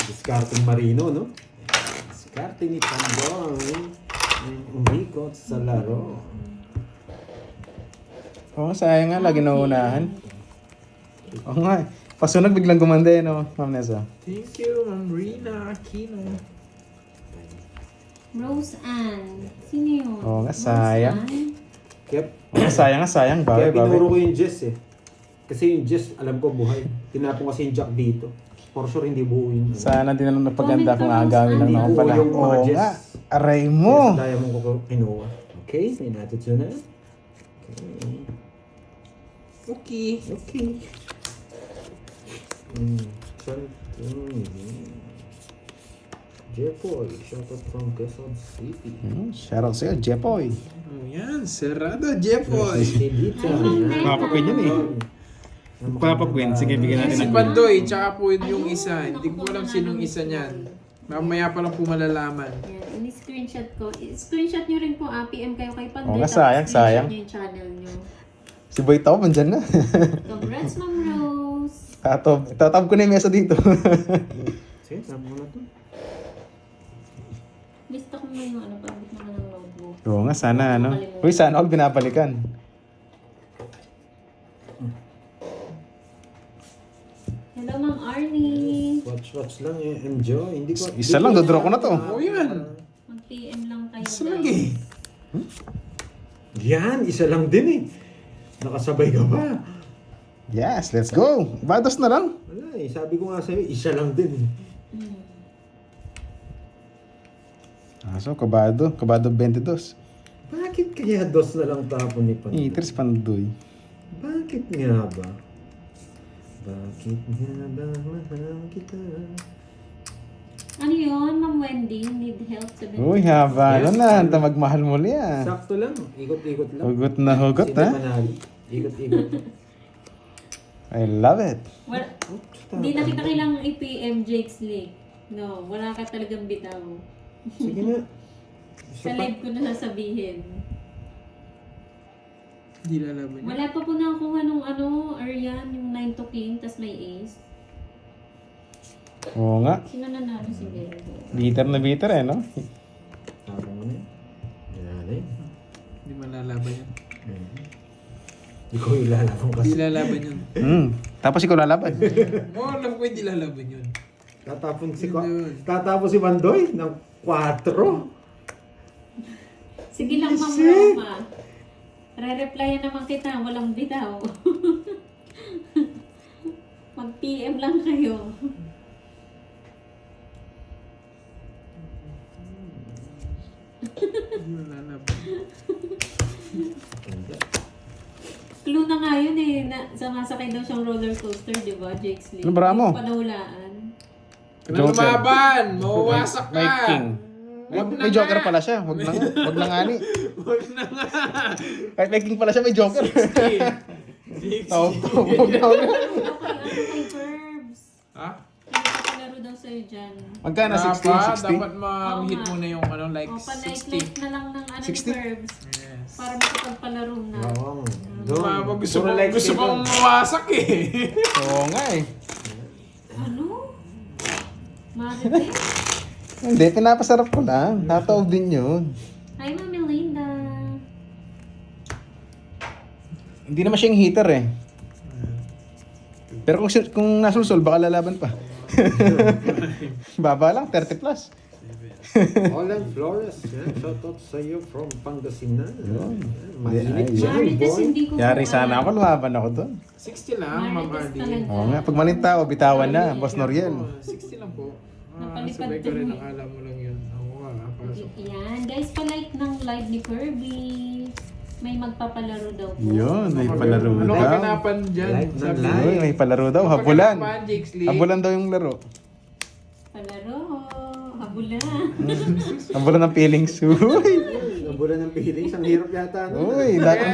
Diskarting Marino, no? Diskarte ni Pandoy. Umikot sa laro. Oo, sayang nga. Lagi nauunahan. Oo nga eh. Pasunog biglang gumanda eh, no, Ma'am Nessa? Thank you, Ma'am Rina Aquino. Rose Ann. Sino yun? Oo nga, Rose sayang. Ann? Kaya, Oo, sayang nga, sayang. kaya Bawi, pinuro ko bawi. yung Jess eh. Kasi yung Jess, alam ko buhay. Tinapon kasi yung Jack dito. For sure, hindi buo yun. Sana din nalang napaganda Comment kung ka, Rose agawin lang Ann. naman pala. Yung mga Oo Jess. nga. Aray mo. Kaya diamond ko kinuha. Okay, may natutunan. Okay. Okay. Okay. Jepoy, shoutout from Quezon City. Shoutout sa'yo, Jepoy. Oh, yan. Serrado, Jeffoy. Dito. Papa Queen yun eh. Papa Queen, sige, bigyan natin Si ng Pandoy, tsaka po yung isa. Hindi ko alam sinong isa niyan. Mamaya pa lang po malalaman. Yan, ini-screenshot ko. Screenshot nyo rin po, PM kayo kay Pandoy. Oo nga, tapos sayang, screenshot sayang. nyo yung channel nyo. Si Boy Tao, mandyan na. Congrats, Ma'am Rose. Tatab ko na yung mesa dito. Sige, sabi mo na to. Lista ko mo yung ano, pabit naman ng notebook. Oo nga, sana ano. Uy, sana all binabalikan. Hello, Ma'am Arnie. Watch lang eh. Enjoy. Hindi ko... Isa lang, dodraw ko na to. Oh, yan. Mag-PM lang kayo. Isa lang eh. Yan, isa lang din eh. Nakasabay ka pa. Yes, let's go. Bados na lang. Wala eh, sabi ko nga sa'yo, isa lang din eh. So, kabado. Kabado 22. Bakit kaya dos na lang tapon ni Pandoy? Iters Pandoy. Bakit nga ba? Bakit nga ba mahal kita? Ano yun, Ma'am Wendy? Need help sa Uy, haba. Ano na? Anta magmahal muli ah. Sakto lang, ikot-ikot lang. Hugot na hugot Sino ha. manalo? Ikot-ikot. I love it. Wala, hindi na kita kailangang i-PM Jake's League. No, wala ka talagang bitaw. Sige na. Sa live ko na sasabihin. Hindi lalaban niya. Wala pa po na akong Aryan, yung 9 to king, tas may ace. Oo nga. Sino nanalo si Gero? Bitter na bitter eh, no? Tapos mo na eh. Yan eh. Hindi malalaban yun. Ikaw yung lalaban Hindi kasi. lalaban yun. Tapos ikaw lalaban. Alam ko hindi lalaban yun. Tatapos si Pandoy ng 4. Sige lang, Ma'am Shit. Roma. Re-replyan naman kita, walang bitaw. Mag-PM lang kayo. Hindi malalaban. Clue na nga yun eh, na, sumasakay daw siyang roller coaster, di ba, Jake's League? Ano ba mo? Panahulaan. Kailan lumaban? Mawawasak ka! May king. Wag na May joker nga. pala siya. Wag na nga. Wag na nga ni. Wag na nga! Kahit may king pala siya, may joker. 60. Tawag to. Wag na, wag na. Okay, kay Curbs. Ha? Nagpapalaro daw sa'yo dyan. Magkano? 16? Dapat 60? ma-hit Oo mo nga. na yung like O, pa-like 60. na lang ng 60? Curbs. Yes. Para makapagpalaro na. Oo. Mama, gusto Puro ko likes gusto kayo kong doon. mawasak eh. Oo nga eh. Ano? Marites? Hindi, pinapasarap ko lang. Tataob din yun. Hi, Mami Linda. Hindi naman siyang hitter eh. Pero kung nasulsol, baka lalaban pa. Baba lang, 30 plus. Olan Flores, yan. Shout out sa iyo from Pangasinan. Yun. Mahilig Ay, siya, Marites, boy. hindi ko Yari po sana alam. ako, lumaban ako doon. 60 lang, Ma'am Marites Ardy. talaga. Oo nga, pag maling tao, bitawan na, Boss Noriel. 60 lang po. Napalipad Sabay ko din rin, eh. akala mo lang yun. Ako nga, pasok. Yan, guys, pa-like ng live ni Kirby. May magpapalaro daw po. Yun, may palaro Ano daw. kaganapan dyan? Like ng Sabi like. Uy, may palaro daw, habulan. Kaganapan, Jake's League. Habulan daw yung laro. Palaro, habula. Habulan ng feelings. Uy, Nabulan ng feelings. Ang hirap yata. uy, ang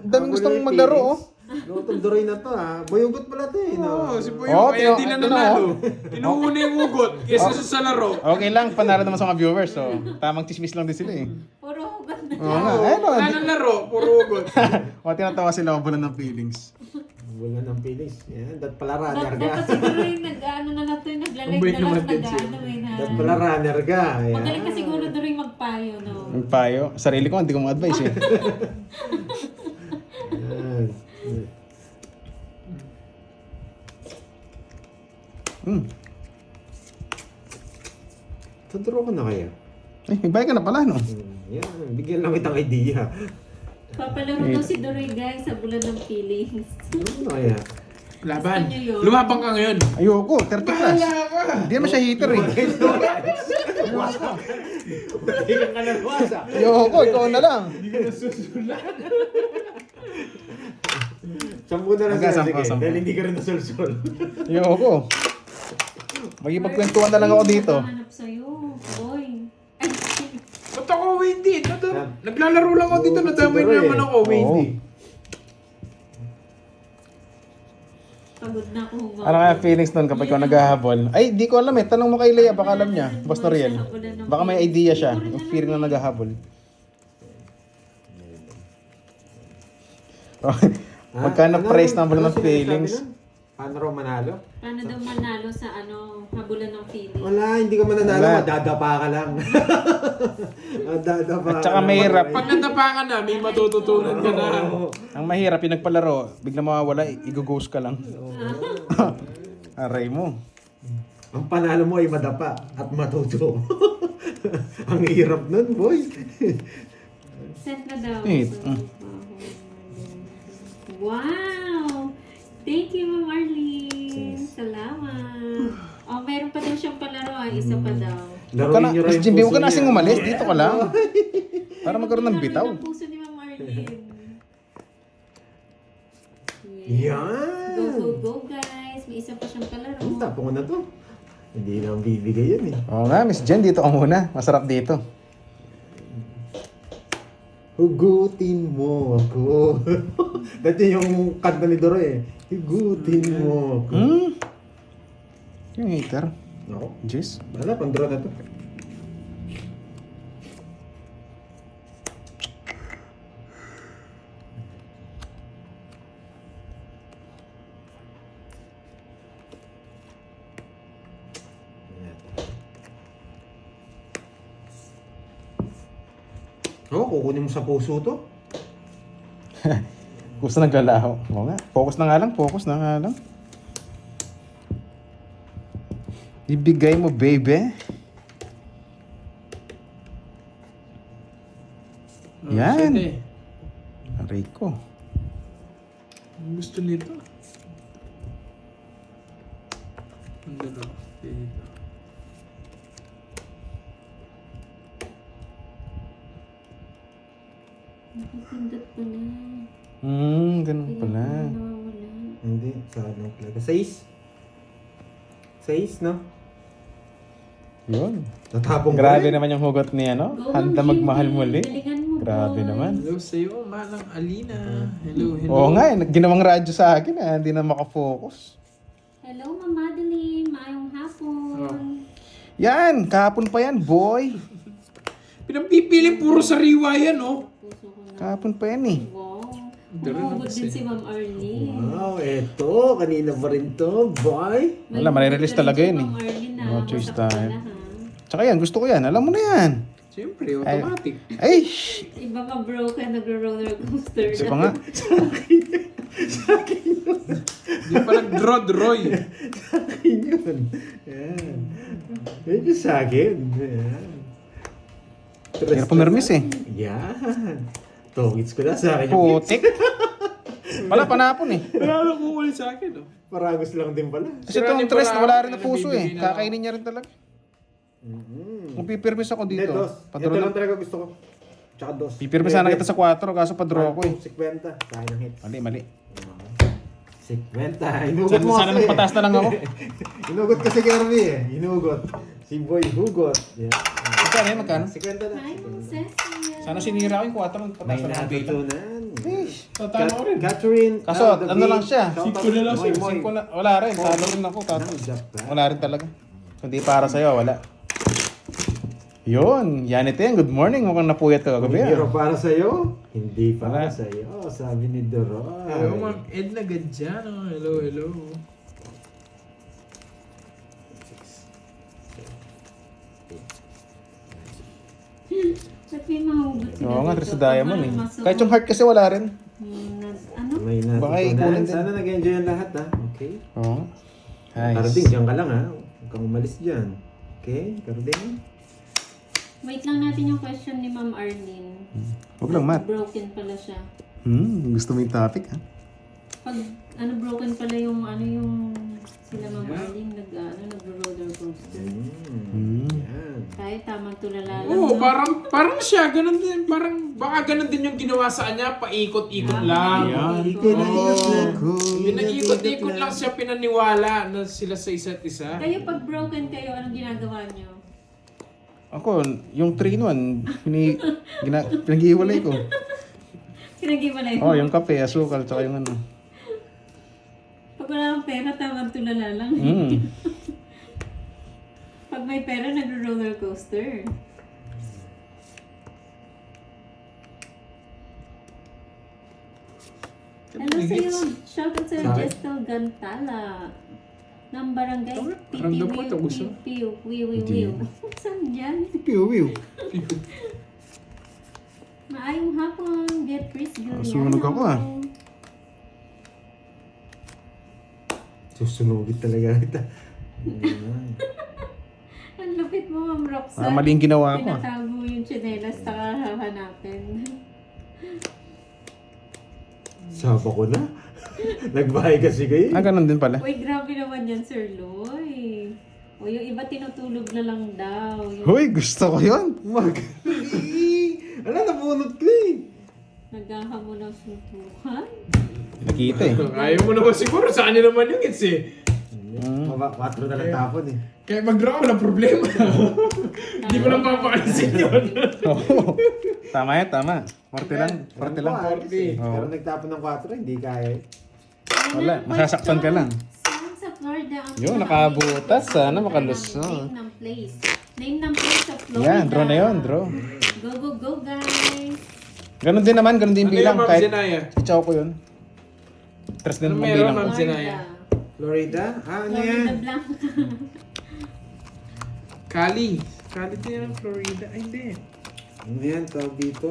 daming gustong maglaro oh. Lutong duroy na to ha. Boyugot pala to eh. Oo, No? si Boy, Oo, kaya di na ito na, nanalo. Inuuna yung ugot kesa sa laro. Okay lang, panalo naman sa mga viewers. So, tamang chismis lang din sila eh. Puro hugot na. Oo nga, ayun o. Wala nang laro, puro ugot. O, tinatawa sila, habulan ng feelings. Nabulan ng feelings. Yan. Dat pala runner ka. Dapat siguro yung nag-ano na lang to, yung naglalag Kumbay na lang naman din siya. nag-ano eh na. Dat pala runner ka. Yan. Magaling ka siguro doon yung magpayo, no? Ang payo, sarili ko, hindi ko ma-advise eh. Yan. Tuturo ko na kaya. May bayad ka na pala, no? Yan. Bigyan lang kitang idea. Papalaro daw si Doroy guys sa bulan ng feelings. Ano na kaya? Laban. Gusto niyo yun? Lumabang ka ngayon. Ayoko, 30 plus. Bahala ka. Hindi naman siya hitter eh. Hindi ka ka nalwasa. Ayoko, ikaw na lang. Hindi ka nasusulat. Sampu na lang Hanggang sila. sampu, Sige. sampu. Dahil hindi ka rin nasulsul. Ayoko. Magipagkwentuhan na lang ako dito. Hanap sa'yo, boy. Ay, Ba't ako Wendy? Naglalaro lang ako dito. Nadamay Siguro naman eh. ako Wendy. pagod na ako humabol. Ano kaya feelings nun kapag ikaw naghahabol? Ay, di ko alam eh. Tanong mo kay Leia, baka alam niya. Boss Noriel. Baka may idea siya. Yung feeling na naghahabol. Magkano price ng bulan ng feelings? Paano raw manalo? Paano daw manalo sa habulan ng feelings? Wala, hindi ka mananalo. Wala. Madadapa ka lang. Madadapa At saka ka lang. mahirap. Pag nadapa ka na, may matututunan ka na. Ang mahirap yung nagpalaro, bigla mawawala, i-ghost ka lang. Aray mo. Ang panalo mo ay madapa at matuto. Ang hirap nun, boy. Sent na daw. Wait, Wow! Thank you, Ma'am Arlene. Salamat. Oh, meron pa daw siyang palaro. Isa pa daw. Laruin nyo rin Miss Jimby, huwag ka puso nasing niya. umalis. Dito ka lang. Para magkaroon ng Laruin bitaw. ang puso ni Ma'am Arlene. Yan! Go, go, go, guys. May isa pa siyang palaro. Ang tapong ko na to. Hindi na ang bibigay yan eh. Oo nga, Miss Jen, dito ka muna. Masarap dito. Hugutin mo ako. Dati yung kanta ni Doro eh. Hugutin mo ako. Yung hater. Ako. Jess. Wala, pang-draw na to. Oh, kukunin mo sa puso to. Gusto naglalaho. Oo nga. Focus na nga lang. Focus na nga lang. Ibigay mo, baby. Yan. Sige. Aray ko. Ang gusto nito. Ang dalawa. Dito. Nakapindot ko na. Ganun pala. Nawawala. Hindi, sa ano talaga. 6? 6, no? Yun. Natapong ko Grabe rin. naman yung hugot ni ano. Go, Handa Ma'am magmahal Jimmy. muli. Galingan mo, Grabe boy. naman. Hello sa'yo, Manang Alina. Hello, hello. Oo nga, ginawang radyo sa akin. Hindi na makafocus. Hello, Ma'am Madeline. Maayong hapon. Yan, kahapon pa yan, boy. Pinapipili puro sariwa yan, oh. Puso ko na. Kahapon pa yan eh. Wow. Daro Umugod na din kasi. si Ma'am Arlene. Wow, eto. Kanina pa rin to, boy. Wala, marirelease talaga yun eh. Ma'am Arlene na. No choice Masakit tayo. na, ha? Tsaka yan, gusto ko yan. Alam mo na yan. Siyempre, automatic. Ay, shh. Iba ka broken, nagro-roller coaster Isa na. pa nga. Di pa nag-draw, Roy. Yun. Yan. Yan yung sa akin. Yan. Hirap pumirmis eh. Yan. Tongits ko na sa akin. Yung Putik. Wala, panapon eh. Wala lang kukulit sa akin, oh. paragos lang din pala. Kasi itong tres, wala rin na puso eh. Kakainin niya rin talaga. Kung pipirmis ako Hindi, dito, dos. Ito padro lang na. talaga gusto ko. Tsaka dos. Pipirmis sana kita sa 4, kaso padro ako eh. 50. Sayang ng hits. Mali, mali. 50. Inugot mo Sana kasi. nagpataas na lang ako. Inugot kasi Kirby eh. Inugot. Si Boy Hugot. Yeah. Magkano yan, magkano? 50 na. Hi, Ma'am Cecilia. Sana sinira ko yung 4, magpataas May na lang ang bilang. natutunan. Tatalo ko rin. Catherine. Kaso, out of ano the lang siya? shout out. Siko na lang siya. Moy, Moy. Wala rin, talo rin ako. Ng Japan. Wala rin talaga. Kundi para sa'yo, wala. Yun, yan ito yan. Good morning. Mukhang napuyat ka kagabi. Hindi Ah. para sa'yo. Hindi para Wala. sa'yo. Sabi ni Doroy. Hello, Ma'am Edna Gadjano. Hello, hello. Ba't may mahugot sila Oo nga, dito? Tres Diamond eh. Parang masarap. Kahit yung heart kasi wala rin. Ano? May Baka ikunin natutunan. din. Sana nag-enjoy ang lahat ha. Okay. Oo. Karating, Nice. dyan ka lang ha. Huwag kang umalis dyan. Okay? Karating. Wait lang natin yung question ni Ma'am Arlene. Huwag lang, Matt. Broken pala siya. Gusto mo yung topic, ha? Pag broken pala yung sila Ma'am Arlene nagro-roller coaster. Yan. Kahit tamang tulala lang. Oo, no? parang siya, ganun din. Parang, baka ganun din yung ginawa sa kanya, paikot-ikot lang. Ikot na ikot na. Pinaikot-ikot lang siya, pinaniwala na sila sa isa't isa. Kayo pag broken kayo, anong ginagawa niyo? Ako, yung 3-in-1, pinag-iwalay ko. Pinag-iwalay Oh, mo? yung kape, asukal, tsaka yung ano. Pag wala kang pera, tamang tulala lang. Pag may pera, nagro-roller coaster. Hello sa'yo. Shoutout sa'yo, Sorry? Jestel Gantala. Ng barangay Ramdam ko ito, gusto. Piu. Wiw. Saan dyan? Piu-piu. Maayong hapon. Get Chris Giuliano. Sunog ako, ah. Susunugit talaga kita. Yan. Ang lupit mo, Ma'am Roxanne. Mali yung ginawa ko. Pinatago yung tsinelas, saka hahanapin. Saba ko na. Nagbahay kasi kayo. Ganun din pala. Uy, grabe naman yan, Sir Loy. O yung iba tinutulog na lang daw. Yung Hoy, gusto ko yun. Magaling. Ala, nabunot ko eh. naghahamon ng suntukan. Nakita eh. Ayaw mo naman siguro. Sa kanila naman yung hits eh. 4 na lang tapon eh. Kaya mag-draw, walang problema. Hindi ko lang papakalisin yun. Oo. Tama yan, tama. Forte lang. Forte lang. Oo. Pero nagtapon ng 4, hindi kaya eh. Wala, masasaktan ka lang. Saan sa Florida ang Yun, nakabutas. Sana makalusot. Name ng place. Name ng place sa Florida. Yan, draw na yun, draw. Go, go, go, guys. Ganun din naman, ganun din Ano bilang. yung Ma'am Kahit Zenaya? si Choco yun. Tres din Ano mong meron, bilang. Ma'am ko. Zenaya? Florida? Ah, ano Florida yan? Blanca. Cali. Cali din yan ang Florida. Ay, hindi. Ano yan? Tawag dito?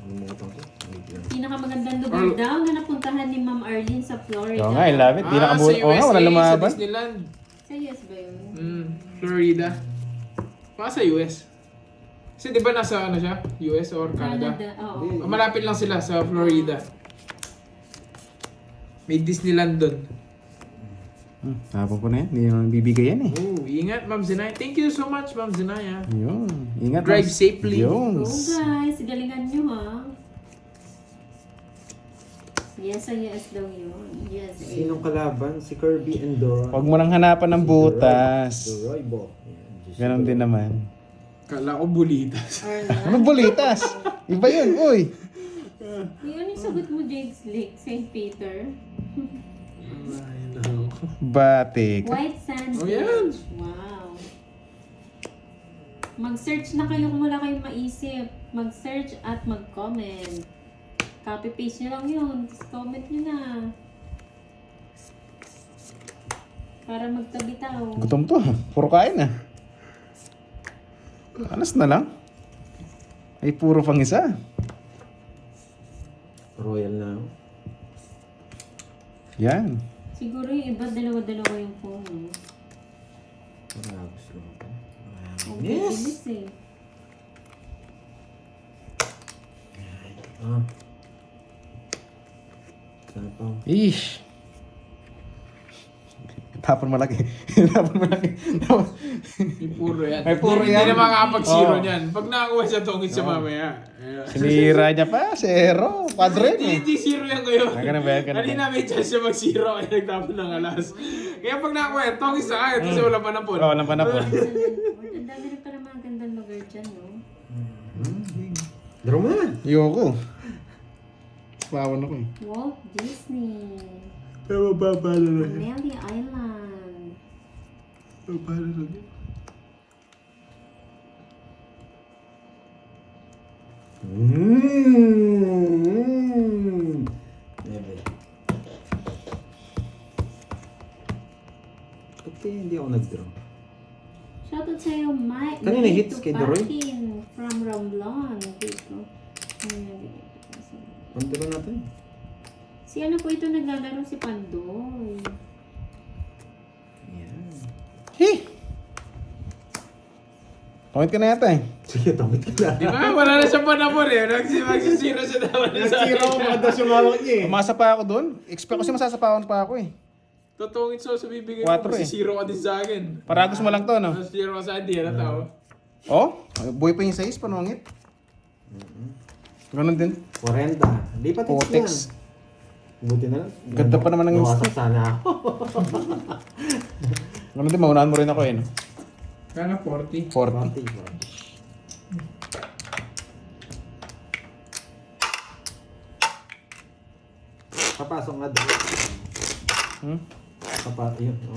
Nalimutan ko. Wait lang. Pinakamagandang lugar daw na napuntahan ni Ma'am Arlene sa Florida. Oo nga, I love it. Di nakabuhat. Oo nga, wala lumaban. Sa Disneyland. Sa US ba yun? Florida. Baka sa US. Kasi di ba nasa ano siya? US or Canada? Oo. Malapit lang sila sa Florida. May Disneyland doon. Tapon ko na yan. Hindi naman bibigay yan eh. Oh, ingat Ma'am Zenaya. Thank you so much Ma'am Zenaya. Yun. Ingat. Drive mas. safely. Yun. Go guys, galingan nyo ha. Yes, sa US daw yun. Yes. Sinong kalaban? Si Kirby and Dora. Huwag mo nang hanapan ng butas. Doroy Bo. Ganon din naman. Kala ko bulitas. Ano bulitas? Iba yun, uy. Yung ano yung sagot mo, Jade's Lake, St. Peter? Ay, no. Batik. White Sands Oh, yan. Beach. Wow. Mag-search na kayo kung wala kayong maisip. Mag-search at mag-comment. Copy-paste nyo lang yun. Tapos comment nyo na. Para magtabitaw. Gutom to. Puro kain ah. Alas na lang. Ay, puro pang isa. Royal na. Yan. Siguro yung iba, dalawa-dalawa yung phone. Maragos lang ako. Ang Yes! bilis eh. Ah. Saan pa? Ish. Tapon malaki. Tapon malaki. Yung puro yan. Ay, puro yan. Hindi na makakapag-zero Oo. niyan. Pag nakakuha siya tongit sa mamaya. Ayan. Sinira niya pa. Zero. Padre eh. Hindi zero yan ngayon. Ganun ba yan? Ganun ba? Kanina may chance siya mag-zero kaya nagtapon ng alas. Kaya pag nakakuha yan, tongit sa akin. Kasi wala pa na po. Oo, walang panapon. Ang dami rin pala mga gandang lugar dyan, no? Draw mo na. Yoko. Pawan ako eh. Walt Disney. Pero mababa na lang. Amelia Island. Mababa na lang. Never. Ba't kaya hindi ako nag-draw? Shoutout sa'yo, Mike. Kanina hits kay Doroy? From Romblon. Dito. Ang draw natin. Si ano po ito naglalaro si Pandoy. Yan. Hey! Comment ka na yata eh. Sige, tamit ka na. Di ba? Wala na siya panapon eh. Magsisiro siya naman sa akin. makadas yung hawak niya eh. Umasa pa ako doon. Expect ko siya masasapawan pa ako eh. Totongit so sa bibigay Quatro mo. eh. Magsisiro ka din sa akin. Paragos mo lang to, no? Magsisiro ka sa akin. Di na tao. Oh, buhay pa yung size, panungit. Ganun din. 40. Hindi pa tips Potex. yan. Buti na lang. Ganda pa naman ng Nawasak sana ako. Ganun din, maunahan mo rin ako eh, no? Kaya 40. 40. Papasok nga doon. Hmm? Yun. Oh.